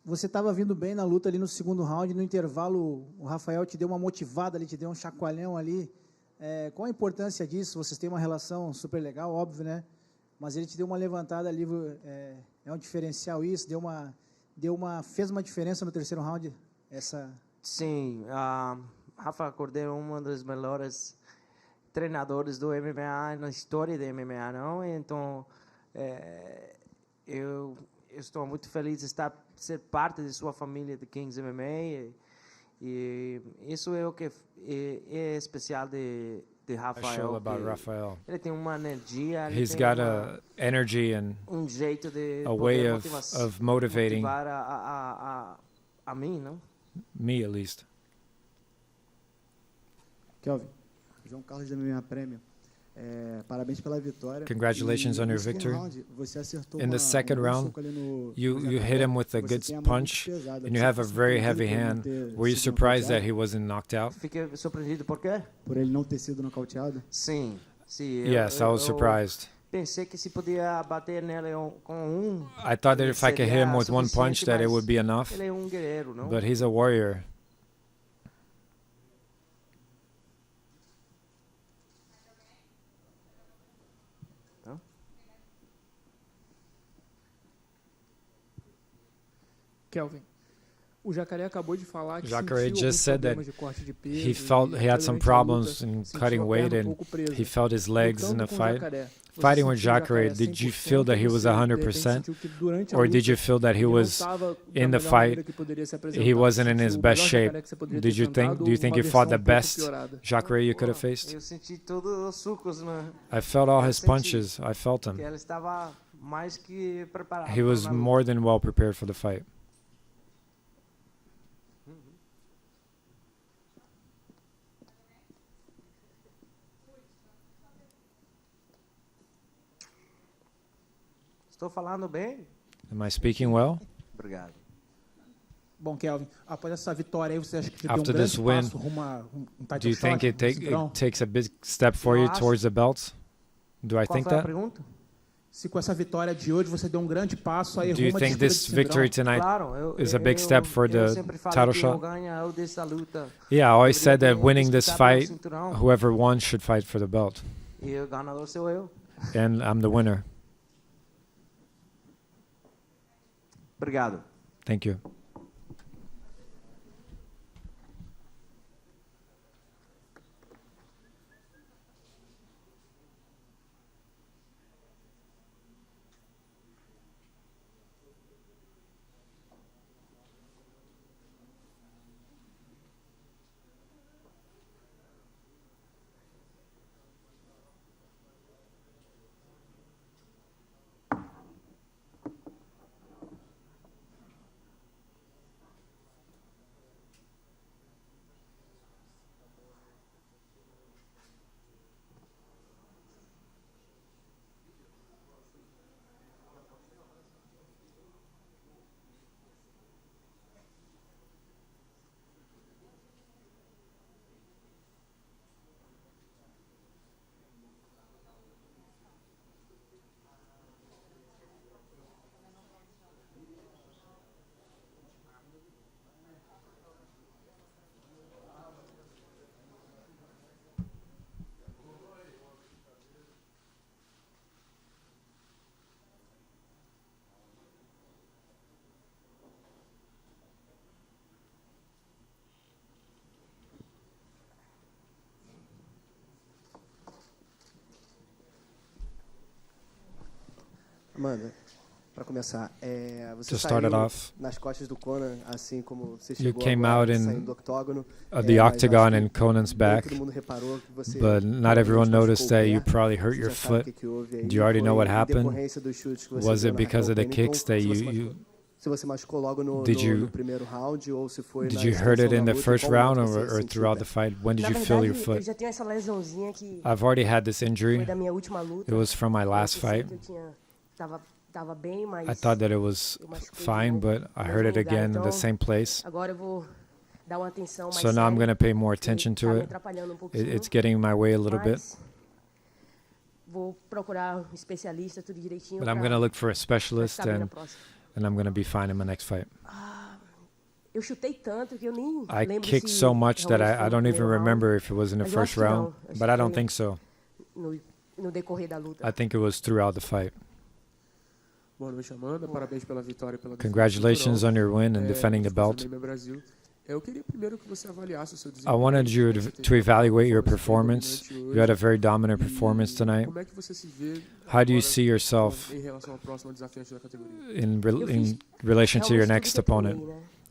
Você estava vindo bem na luta ali no segundo round, no intervalo o Rafael te deu uma motivada ali, te deu um chacoalhão ali. Qual a importância disso? Vocês têm uma relação super legal, óbvio, né? Mas ele te deu uma levantada ali, é um diferencial isso? Fez uma diferença no terceiro round? Sim, Rafa Cordeiro é uma das melhores treinadores do MMA na história do MMA, não? Então eu estou muito feliz de ser parte de sua família de Kings MMA e isso é o que é especial de Rafael. Rafael. Ele tem uma energia. He's got a energy and jeito de a way of motivating motivar a mim, não? Me at least. Kelvin, João Carlos da MMA Premium. Parabéns pela vitória. Congratulations on your victory. In the second round, you hit him with a good punch, and you have a very heavy hand. Were you surprised that he wasn't knocked out? Fiquei surpreendido por quê? Por ele não ter sido nocauteado? Sim. Yes, I was surprised. Pensei que se podia bater nele com I thought that if I could hit him with one punch, that it would be enough. Ele é guerreiro, não? But he's a warrior. Kelvin, O Jacaré acabou de falar que Jacare sentiu just said that alguns problemas de corte de peso he had some durante a luta, problems in sentiu cutting a weight perna and pouco presa. he felt his legs in Lutando the com o fight. Jacaré, você Fighting with sentiu o Jacare, Jacaré did you 100% feel that he was ou você, de repente, 100%? sentiu que durante a Or did you luta feel that he ele não was estava da in the melhor fight, maneira que poderia se apresentar? he wasn't in Sentiu his o best melhor shape? Jacaré que você poderia Did ter you think, enfrentado do you ou think uma you fought the versão um pouco best piorada? Jacare you could have faced? Eu senti todos os sucos, né? I felt all Eu his senti punches. I felt him. que ela estava mais que preparada. He was na luta. more than well prepared for the fight. Estou falando bem? Am I speaking well? Obrigado. Bom, Kelvin, após essa vitória aí, você acha que já After deu um this grande win, passo rumo a um do title you think shot, it cinturão? takes a big step for you towards the belts? Do I Qual think foi a that? pergunta? Se com essa vitória de hoje você deu um grande passo aí Do you rumo à think disputa de this cinturão? victory tonight Claro, is a big step for eu the sempre falo title que shot? eu ganho dessa luta. Yeah, I always said that Deveria winning this disputar pelo fight, cinturão. whoever won should fight for the belt. E o ganador sou eu. And I'm the winner. Obrigado. Thank you. Amanda, para começar, você To start it saiu off, nas costas do Conan, assim como você you chegou came agora, out saindo in do octógono. the Mas octagon acho in que Conan's nem back, todo mundo reparou que você but not everyone provavelmente noticed machucou o that you pé. probably hurt Você your já sabe o foot. que houve aí. Do you already know what Foi em happened? decorrência dos chutes que você Was deu it na because of the Raquel Pennington, kicks that se você you machucou- se você machucou logo no primeiro round ou se foi did na you hurt extensão it in da the luta, e first qual round momento você or sentiu o throughout pé? the fight? When did Na you feel your verdade, eu foot? já tenho essa lesãozinha que I've already had this foi injury. da minha última luta. It was from my last Eu pensei fight. que eu tava bem, mas I thought that it was eu machuquei de fine, novo but no I mesmo heard it lugar. again in Então, the same place. agora eu vou dar uma atenção mais So now I'm séria, going to pay more porque attention tá to me it. atrapalhando um pouquinho, It's getting in my way a little bit. mas vou procurar um especialista, tudo direitinho. But I'm pra- going to look for a pra specialist ficar bem na and próxima. I'm going to be fine in my next fight. Eu chutei tanto que eu nem I lembro kicked se so much that realmente foi I no don't even primeiro round, remember if it was in the mas eu first acho que não. round, Acho but que I don't foi think so. no decorrer da luta. I think it was throughout the fight. Boa noite, Amanda. Parabéns pela vitória, pela Congratulations defesa on your win and do defending the cinturão. belt. Também Brasil. Eu queria primeiro que você avaliasse o seu I desempenho. wanted you Você teve to uma evaluate your performance performance. bem You had a dominante very dominant hoje. performance tonight. Como é que você se vê How do you agora, see yourself em relação ao próximo desafiante da categoria? in relation to your next opponent?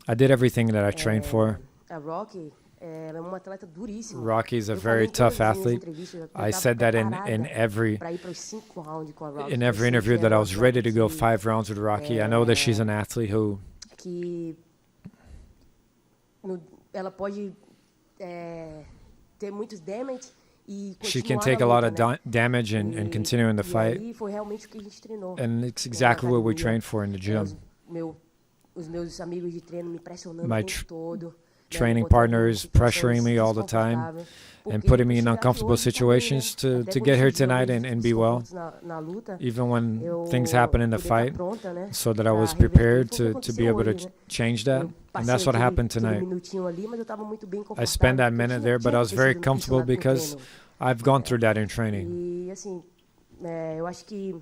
I did everything that I trained for. A Rocky, ela é uma atleta duríssima. Rocky's a Eu very falei em tough todas as minhas athlete. entrevistas, eu I tava said that in preparada every pra ir pros 5 rounds com a Rocky. in Eu every sei que interview that ela I é was uma ready to go atleta 5 rounds with Rocky. I know that she's an athlete who que ela pode ter muitos damage e she can continuar take na a lot luta, of né? damage and continue in the E fight. aí foi realmente o que a gente treinou. And it's na exactly what we academia. trained for in the gym. Os meus amigos de treino me pressionando My o tempo todo. né, training me botando em partners situações pressuring me all the time desconfortáveis, and porque putting me eu in chegar uncomfortable aqui hoje situations também, né? to Até get here quando surgiu tonight alguns and be well, desconfortos na luta, even when eu things happen in the poder tá fight, pronta, né, so that I pra was reverter. prepared Foi o que to be aconteceu able to hoje, né? change that. Eu And passei that's what happened aquele tonight. minutinho ali, mas eu estava muito bem I confortável, spent that porque eu minute tinha there, but I was very recebido isso comfortable no because treino. I've gone through that in training. E assim, eu acho que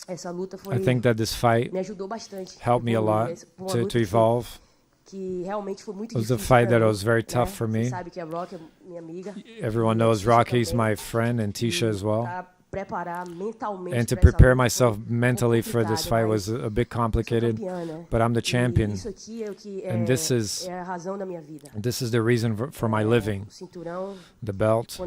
essa luta foi I think that this fight me ajudou bastante. helped me a lot Uma to luta evolve. que realmente foi muito It was a difícil fight pra that mim, was very né? tough for Você me. sabe que a Rock é minha amiga. Everyone E a knows Tisha Rocky's também. my friend and Tisha as well. Pra preparar mentalmente And to pra essa prepare luta myself foi mentally for this complicado, fight mas was a bit complicated, campeã, né? but I'm the E champion. isso aqui é o que And this is é a razão da minha vida. the reason for my living. O cinturão, The belt.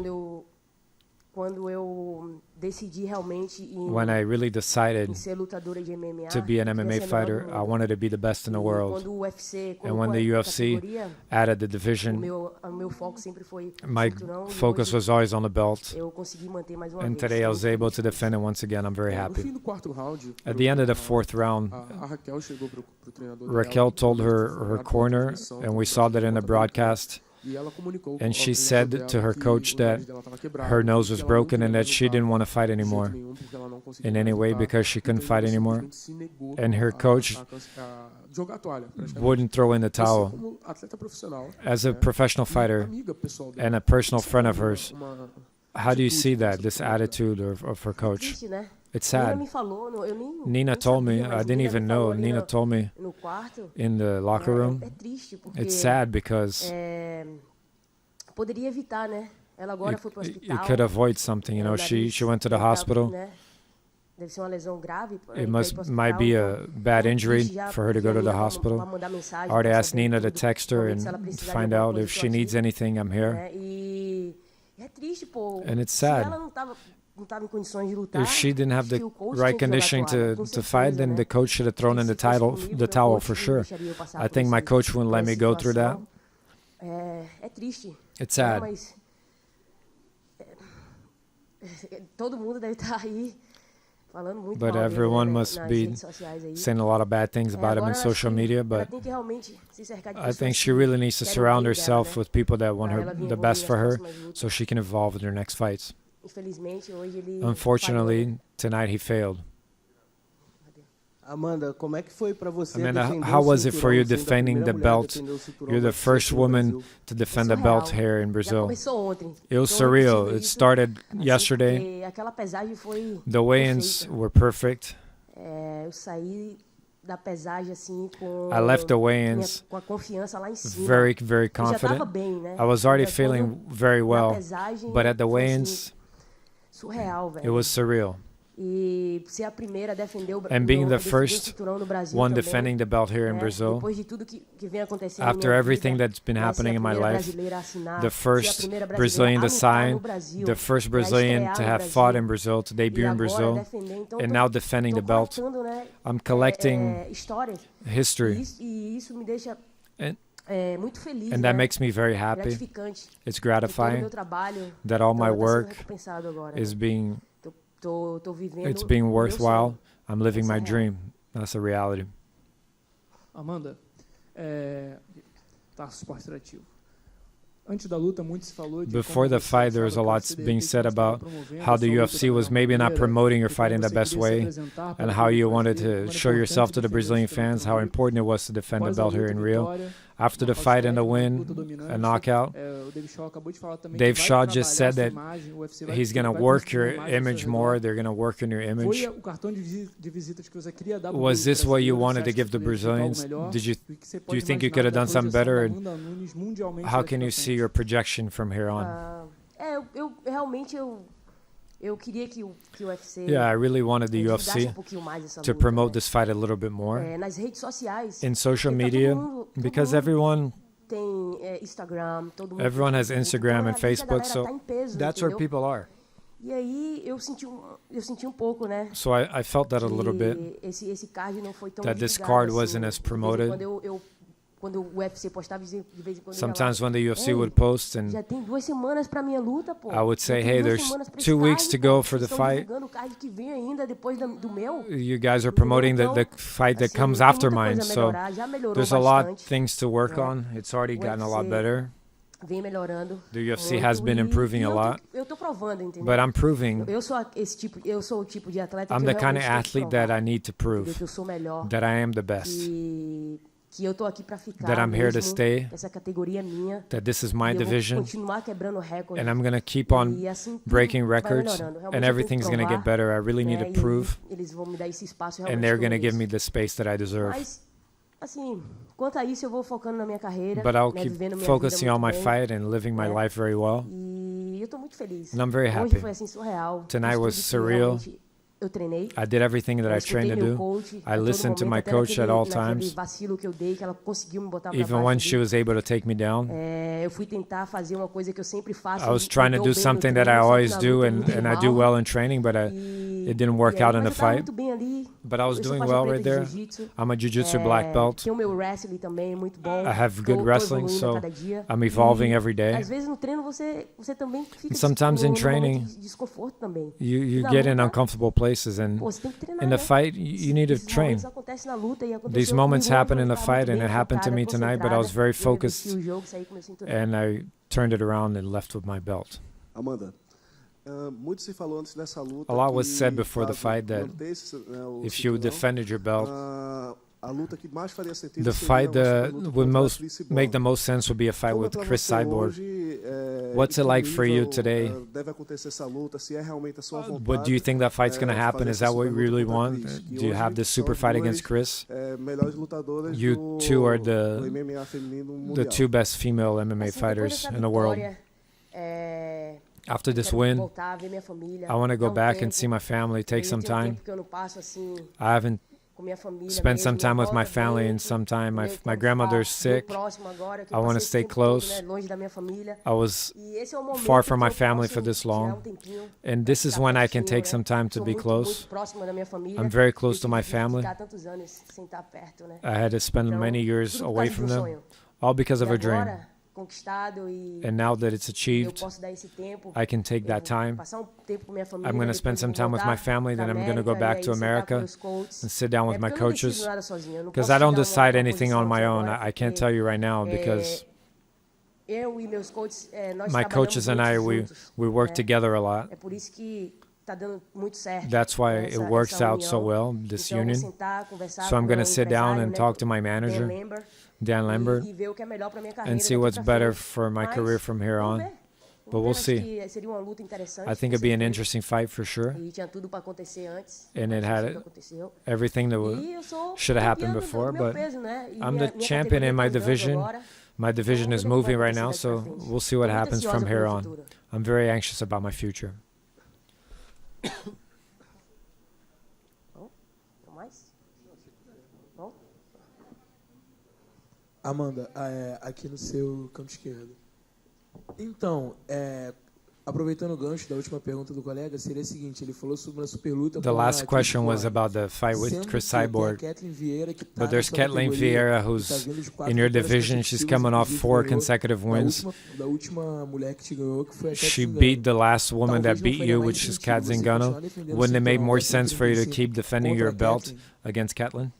quando eu decidi realmente When I really decided em ser lutadora de MMA, to be an eu queria MMA ser a melhor do fighter, I mundo. wanted to be the best in the E world. quando o UFC And when colocou the a UFC categoria, added the o division, meu foco sempre foi my cinturão, e focus hoje was always on the belt. eu consegui manter mais uma And vez. today I was able to defend it once again. I'm very No happy. fim do quarto round, At the end of the fourth round, a Raquel chegou pro treinador Raquel dela, told her corner, and we saw that in the broadcast, e ela comunicou and ao she treinador said dela to her que coach o that nariz dela tava quebrado, her nose que was ela não broken queria and that she lutar didn't want to fight de jeito anymore nenhum, porque ela não conseguia in any way lutar. because she couldn't Então, fight ele anymore. simplesmente se negou And her a coach jogar a toalha, praticamente. wouldn't throw in the Você, towel. como atleta profissional, As a né, professional e fighter amiga pessoal dela, and a personal isso é friend of hers, uma how do you see atitude that, dessa this pessoa, né? attitude of her coach? Triste, né? It's Nina sad. me falou, eu nem Nina told me, sabia, mas I didn't Nina even me know, falou ali Nina told me no quarto. in the locker room. É triste porque It's sad because poderia evitar, né? Ela agora foi pro it hospital. could avoid something, you know. She went to the hospital. Né? Deve ser uma lesão grave. It might be a bad injury for her to go to the hospital. I already asked Nina to text her and find out if she needs anything. I'm here. E é triste, pô. And it's Se sad. ela não tava em condições de lutar, If she didn't have the acho que o coach right tinha que jogar conditioning a toalha, com to fight, certeza, then né? the coach should have thrown in the towel for sure. I think my coach wouldn't let me go through that. É triste. It's sad. Mas todo mundo deve estar aí falando muito But mal everyone dele, né, must nas be redes sociais aí. saying a lot of bad things about him Agora in eu acho social que media, ela but tem que realmente se cercar de I pessoas think she que really needs to querem o surround bem dela, herself né? with people that want Pra ela vir the evoluir best for nas her próximas lutas. so she can evolve in her next fights. Infelizmente, hoje ele Unfortunately, tonight he failed. Amanda, como é que foi para você Amanda, defender how o was it for you cinturão, sendo a defending primeira the mulher a belt? defender o cinturão You're do the UFC first aqui no woman Brasil? to defend the belt here in Já Brazil. começou ontem. It was Então, eu surreal. tive It isso, started assim, yesterday. porque aquela pesagem foi The weigh-ins perfeita. were perfect. Eu saí da pesagem assim com I left the weigh-ins com a confiança lá em cima. very Eu já confident. tava bem, né? I was already Mas feeling quando very na well, pesagem, but at the foi, assim, weigh-ins, surreal, velho. it was surreal. E ser a primeira a defender o And being the defender o first cinturão no Brasil one também, defending the belt here in né? Brazil, Depois de tudo que vem acontecendo after na minha everything vida, that's been né? happening Ser a in my primeira life, brasileira a assinar, the ser a first primeira brasileira Brazilian a to lutar sign, no Brasil, the first a Brazilian estrear to no have Brasil, fought in Brazil, to e debut in agora Brazil, defender. Então, and tô- now defending tô the belt. coletando, né, I'm collecting histórias. history. E isso me deixa And- muito feliz, And né? that makes me very happy. Gratificante. It's E todo o gratifying meu trabalho that all my tá sendo work recompensado agora, is né? being Tô vivendo it's being o meu worthwhile. sonho. I'm living Essa é my a real. dream. That's a reality. Amanda, tá suporte ativo. Antes da luta, muito se falou de Before the fight, there was a lot being said about how the UFC was maybe not promoting your fight in the best way, and how you wanted to show yourself to the Brazilian fans how important it was to defend the belt here in Rio. After the fight and the win, a knockout, Dave Shaw just said that he's going to work your image more, they're going to work on your image. Was this what you wanted to give the Brazilians? Do you think you could have done something better? And how can you see your projection from here on? Eu realmente eu queria que o UFC Yeah, I really wanted the divulgasse UFC pouquinho mais essa to luta, promote né? this fight a little bit more Nas redes sociais. in social porque media, todo because mundo everyone tem Instagram, todo mundo everyone tem has Facebook, Instagram então and ali que a Facebook, galera so tá em peso, that's where entendeu? people are. E aí eu senti um pouco, né? So I felt that a little bit, que esse card não foi tão that this divulgado, card assim. wasn't as De vez em promoted. quando o UFC postava, de vez em quando Sometimes eu ia lá, when the UFC "Ei, would post and já tem 2 semanas pra minha luta, pô. I would say, Já tem hey, 2 there's semanas pra 2 esse weeks card, to go pô. for the Vocês estão fight. divulgando o card que vem ainda depois do meu. You guys are promoting the fight that assim, comes tem after muita mine, coisa a so melhorar, já melhorou there's a lot bastante, things to work né? on. It's already O gotten a lot UFC better. vem melhorando. The UFC muito, has been improving a lot. Eu tô provando, entendeu? But I'm proving Eu sou o tipo de atleta I'm que the eu kind of realmente tenho que athlete that provar, I need to prove entendeu? Que eu sou melhor. that I am the best. Que eu tô aqui para ficar That I'm here to mesmo, stay, essa categoria é minha, that this is my e eu vou division, continuar quebrando recorde, and I'm going to keep on e assim tudo breaking vai records, melhorando. Realmente and eu tenho que everything's going to get provar, better. I really need né, to prove, e eles vão me dar esse espaço and realmente they're que eu going to give mereço. me the space that I deserve. Mas assim, quanto a isso eu vou focando na minha carreira, But I'll né, keep vivendo minha focusing vida on muito my bem, fight and living my né? life very well. E eu tô muito feliz. And I'm very Hoje happy. foi assim surreal. Tonight Fiz was tudo que surreal. realmente eu treinei. I did everything that I Escutei trained to meu do. coach I a todo listened to momento, my até coach at all naquele times. vacilo que eu dei, que ela conseguiu me botar pra Even baixo when ali. she was able to take me down. Eu fui tentar fazer uma coisa que eu sempre faço. I was trying to do something that I always do, and I do well in training, but it didn't work out in the fight. But I was doing well right there. I'm a jiu-jitsu black belt. Tenho meu wrestling também muito bom. I have good wrestling, evoluindo so a cada dia. I'm evolving every day. Às vezes no treino você também fica Sometimes in num training, momento de desconforto também. you Na get in luta, uncomfortable places, and pô, você tem que treinar, in the né? fight, you need to Esses train. momentos acontecem na luta e aconteceu These moments comigo happen ontem, in eu the estava fight, muito and it bem happened to me focada, tonight, but I was very concentrada, e focused, eu venci o jogo, saí com meu cinturão. and I turned it around and left with my belt. Amanda, muito se falou antes dessa luta. A lot was que said before the fight that mantesse, né, o if you cinturão, defended your belt, a luta que mais faria sentido the seria fight uma that luta would contra most Chris make the Cyborg. most sense would be a fight Como é with pra Chris você Cyborg. hoje, What's em it que like for you nível, today? deve acontecer essa luta? Se é realmente a sua vontade? What do you think that fight's going to happen? fazer Is essa that what you super luta really contra want? Chris, que Do you hoje have this são super as fight duas, against Chris? melhores lutadoras You do two are MMA feminino the mundial. two best female MMA fighters in the world. After this win, voltar, ver minha família, I want to go dar back and tempo. see my family, take some Tem time. tempo que eu não passo, assim, I haven't com minha família spent some mesmo, time with my volta, family, and vejo, some time my como grandmother's falo, sick. bem próximo agora, que I eu want to passei esse stay tempo todo, close. né, longe da minha família. I was E esse é o momento far from que my eu family posso for this tirar long, tempinho and pra this is ficar when I can pertinho, take né? some time to Sou be muito close. próximo da minha família. I'm very close to Eu my tive que family. ficar tantos anos sem estar perto, né? I had to spend Então, many years tudo por away causa from de um them, sonho. all because of E a dream. agora, conquistado e And now that it's eu achieved, posso dar esse tempo, I can take that time. passar tempo com minha família, I'm going to spend some time with my family, then I'm going to go back to America and sit down with my coaches, because I don't decide anything on my own. I can't tell you right now, because eu e meus coaches, nós my coaches and I, juntos, we work né? together a lot. É por isso que tá dando muito certo. That's why it works essa out so união. well, this Então, eu vou union. sentar, conversar So I'm com going to meu sit down empresário, and né, talk to my manager, Dan Lambert, e ver o que é melhor pra minha carreira and see daqui what's pra better frente. for my Mas, career from here vamos on. ver. But we'll Acho see. que seria uma luta interessante, I think com it'd be an certeza. interesting fight for sure. E tinha tudo para acontecer antes. And it mas had tudo aconteceu. everything that E eu sou should have happened campeã do before, meu but peso, né? E I'm minha the champion categoria in my tá andando division. agora. My division is moving right now, so we'll see what happens from here on. I'm very anxious about my future. Amanda, aqui no seu campo esquerdo. Então, aproveitando o gancho da última pergunta do colega, seria o seguinte, ele falou sobre uma super luta The last question was about the fight with Chris Cyborg. But there's Kathleen Vieira, who's in your division. She's coming off 4 consecutive wins. Da última mulher que te ganhou, que foi a She beat the last woman that beat you, which is Kat Zingano. Wouldn't it make more sense for you to keep defending your belt against Kathleen?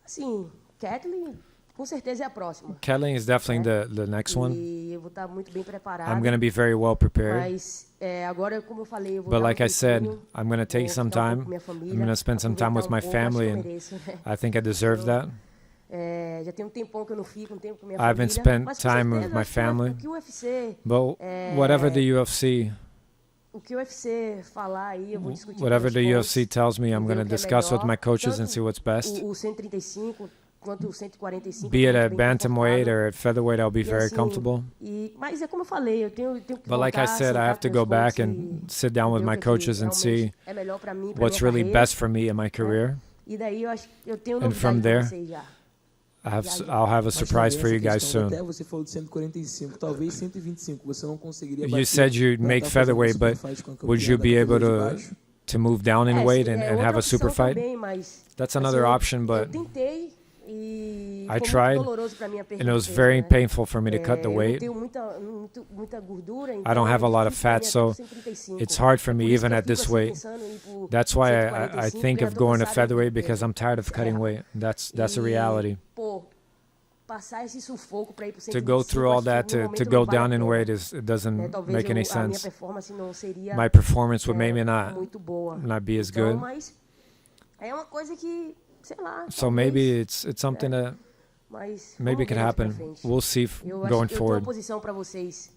Sim, Kathleen com certeza é a próxima. Kathleen is definitely the next one. E eu vou estar muito bem preparada. I'm going to be very well prepared. Mas agora, como eu falei, eu vou But dar like I said, tempinho, I'm going to take some ficar time. com minha família, I'm going to spend some time with my aproveitar family, acho and que eu mereço, né? I think I deserve that. Já tem tempão que eu não fico, tempo com minha I haven't família, spent mas com time certeza, with my acho que family. o que o UFC, But whatever the UFC, o que o UFC falar aí, eu vou discutir whatever com the meus UFC coaches, tells me, I'm ver going to o que é discuss with melhor, my coaches and tanto see what's best. o 135 quanto o 145. Be it eu tô at bem bantamweight confortável. or at featherweight, I'll be E very assim, comfortable. Mas é como eu falei, eu tenho que But like I voltar, said, I sentar have to com go meus back coaches and sit down e with ver o my que coaches and realmente see é melhor pra mim, pra what's minha really carreira, best for me in my career. E daí eu tenho And from novidade pra there, vocês já. I'll have a surprise for you guys soon. Até você falou de 145, talvez 125, você não conseguiria You bater said you'd pra make tá fazendo featherweight, super but fight com a would you campeã be da able categoria de baixo? to move down in weight and outra have a opção super fight? também, mas, That's assim, another option, eu but tentei e I foi tried, muito doloroso pra mim a perda and it was de peso, very né? painful for me to cut the Eu não weight. tenho muita gordura, I então don't have a lot of difícil pra fat, mim so até 135. it's hard for É me por isso even que eu at this fico, assim, weight. pensando em ir pro That's why I 145, think eu of já tô going to cansada featherweight de because I'm tired of cutting weight. That's a reality. Pô, passar esse sufoco para ir pro 125, To go through all that, no to momento go não vale a down in pena, weight, it né? doesn't Talvez make any a minha sense. performance não seria My performance would maybe muito boa. not be as Então, good. mas é uma coisa que, sei lá. So talvez, maybe it's something that mas maybe vamos it could ver mais pra happen. frente. We'll see Eu acho going que eu tenho forward. uma posição para vocês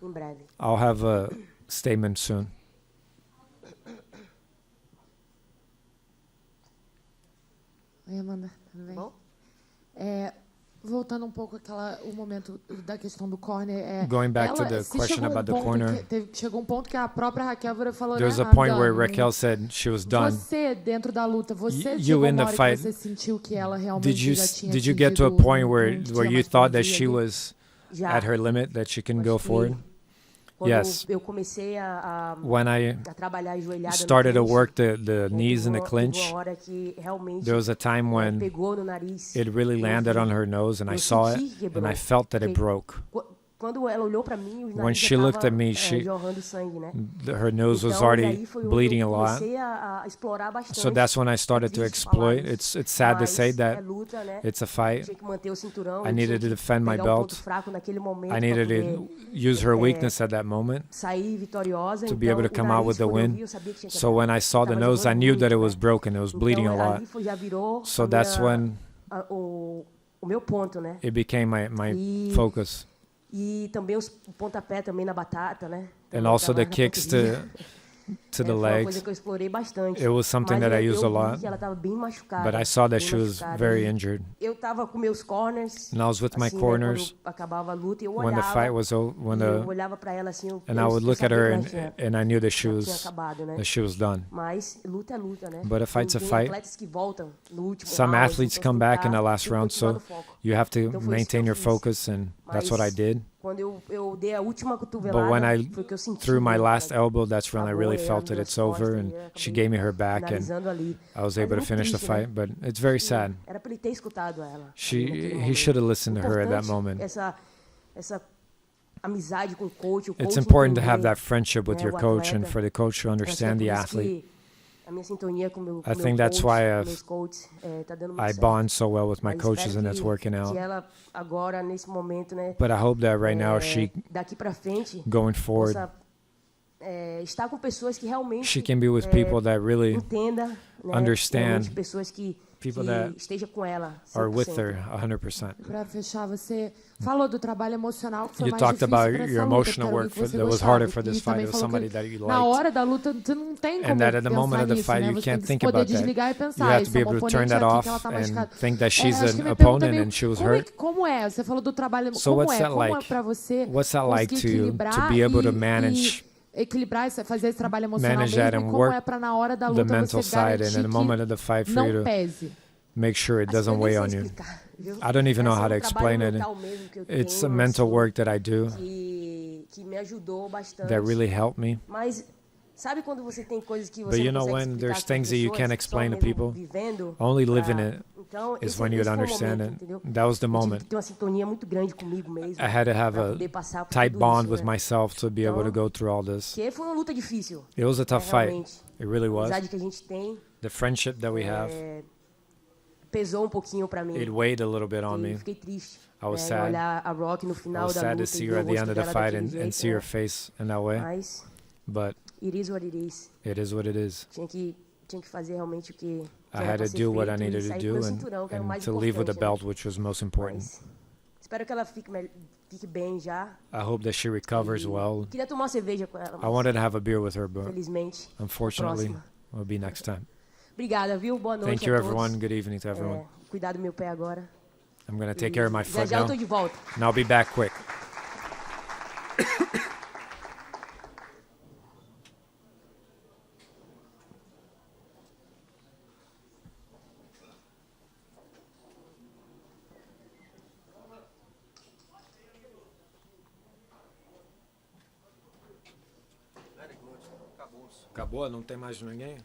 em breve. I'll have a statement soon. Oi, Amanda, tudo bem? Bom? Voltando um pouco o momento da questão do corner. Going back to the question about the corner. Chegou ponto que a própria Raquel falou, There's né? a point where Raquel said she was done. Você dentro da luta, você You in the fight, você sentiu que ela realmente já tinha did you get to a point where you thought that she ali? was at her limit, that she can go forward? Yes. Eu comecei When I trabalhar ajoelhada started to no work the knees in the clinch, uma hora que realmente there was a time when pegou no nariz. it really landed on her nose, and I saw it, and I felt that it broke. Quando ela olhou para mim, When she looked at me, jorrando sangue, né? her nose was already bleeding a lot. Explorar bastante. So that's when I started to exploit. It's sad to say that luta, né? it's a fight. Tinha que manter o cinturão, I needed to defend my ponto belt. fraco naquele momento I needed to use her weakness at that moment sair vitoriosa, to be able to come out with the win. So when I saw the nose, I knew that it was broken. It was bleeding a lot. So that's when o meu ponto, né? it became my focus. E também o pontapé também na batata, né? And also the kicks to the legs. It was something that I used a lot. But I saw that she was very injured. Eu tava com meus corners. And I was with my corners. Acabava a luta, eu when the fight was over, olhava para ela assim, and I would look at her and I knew that she was done. Mas luta é luta, né? But a fight's a fight. Some round, athletes come back in the last round, so you have to maintain your focus, and that's what I did. Quando eu dei a última cotovelada, but when I foi que eu senti, threw my last elbow, that's when I really felt it. It's over, and she gave me her back, and I was able to finish the fight. But it's very sad. Era para ele ter escutado ela. He should have listened to her at that moment. Essa amizade com o coach, it's important to have that friendship with your coach, and for the coach to understand the athlete. I think that's why I bond so well with my coaches, and it's working out. But I hope that right now she, going forward, she can be with people that really understand, people that are with her 100%. Para fechar, você falou do trabalho emocional que foi mais talked difícil about para your essa emotional luta, work that was harder for this fight. It was somebody that you na liked. hora da luta você não tem como And that at the moment of the nisso, fight, né? you Você can't tem think que poder about that. desligar e You pensar, have to be able to turn that off and think that she's an opponent and she was hurt. Como é? Você falou do trabalho, So como what's é? that Como é like? para você What's that like conseguir to be able to manage equilibrar, fazer esse trabalho emocional manage mesmo, that e and como work é para na hora da the luta mental você side, and garantir in the moment of the fight que for you não to pese. make sure it doesn't weigh on you. I don't even know how to explain it. It's a mental work that I do que me ajudou bastante. that really helped me. Mas sabe quando você tem coisas que você But you não know, consegue when explicar there's para things that you pessoas, can't só explain to mesmo people, vivendo, only living it então, is esse- when you would esse foi o understand momento, it. entendeu? That was the Eu tive moment. que ter uma sintonia muito grande comigo mesmo. I had to have pra a poder passar por tight tudo bond isso, with né? myself to be able to go through all this. Porque foi uma luta difícil. It was a tough fight. Realmente. It really A was. amizade que a gente tem The friendship that we have, pesou um pouquinho pra mim. it weighed a little bit on Eu me. fiquei triste. I was né, sad. olhar a Rock no I final was da sad luta to see e her ver at o the end rosto of the dela fight daquele and jeito, see né? her face in that way. Mas But it is what it is. it is what it is. Tinha que fazer realmente o que I era had pra to ser do what I feito e needed to sair com do meu cinturão, que era o and mais to leave with the importante, belt, né? which was most important. Espero que ela fique bem já. I hope that she recovers E well. Queria tomar uma cerveja com ela. I wanted to have a beer with her, but Felizmente, unfortunately, próxima. it will be next time. Obrigada, viu? Boa noite Thank you, a todos. everyone. Good evening to everyone. Cuidado do meu pé agora. I'm going to take care of my Já foot já eu now, tô de volta. and I'll be back quick. Acabou? Não tem mais ninguém?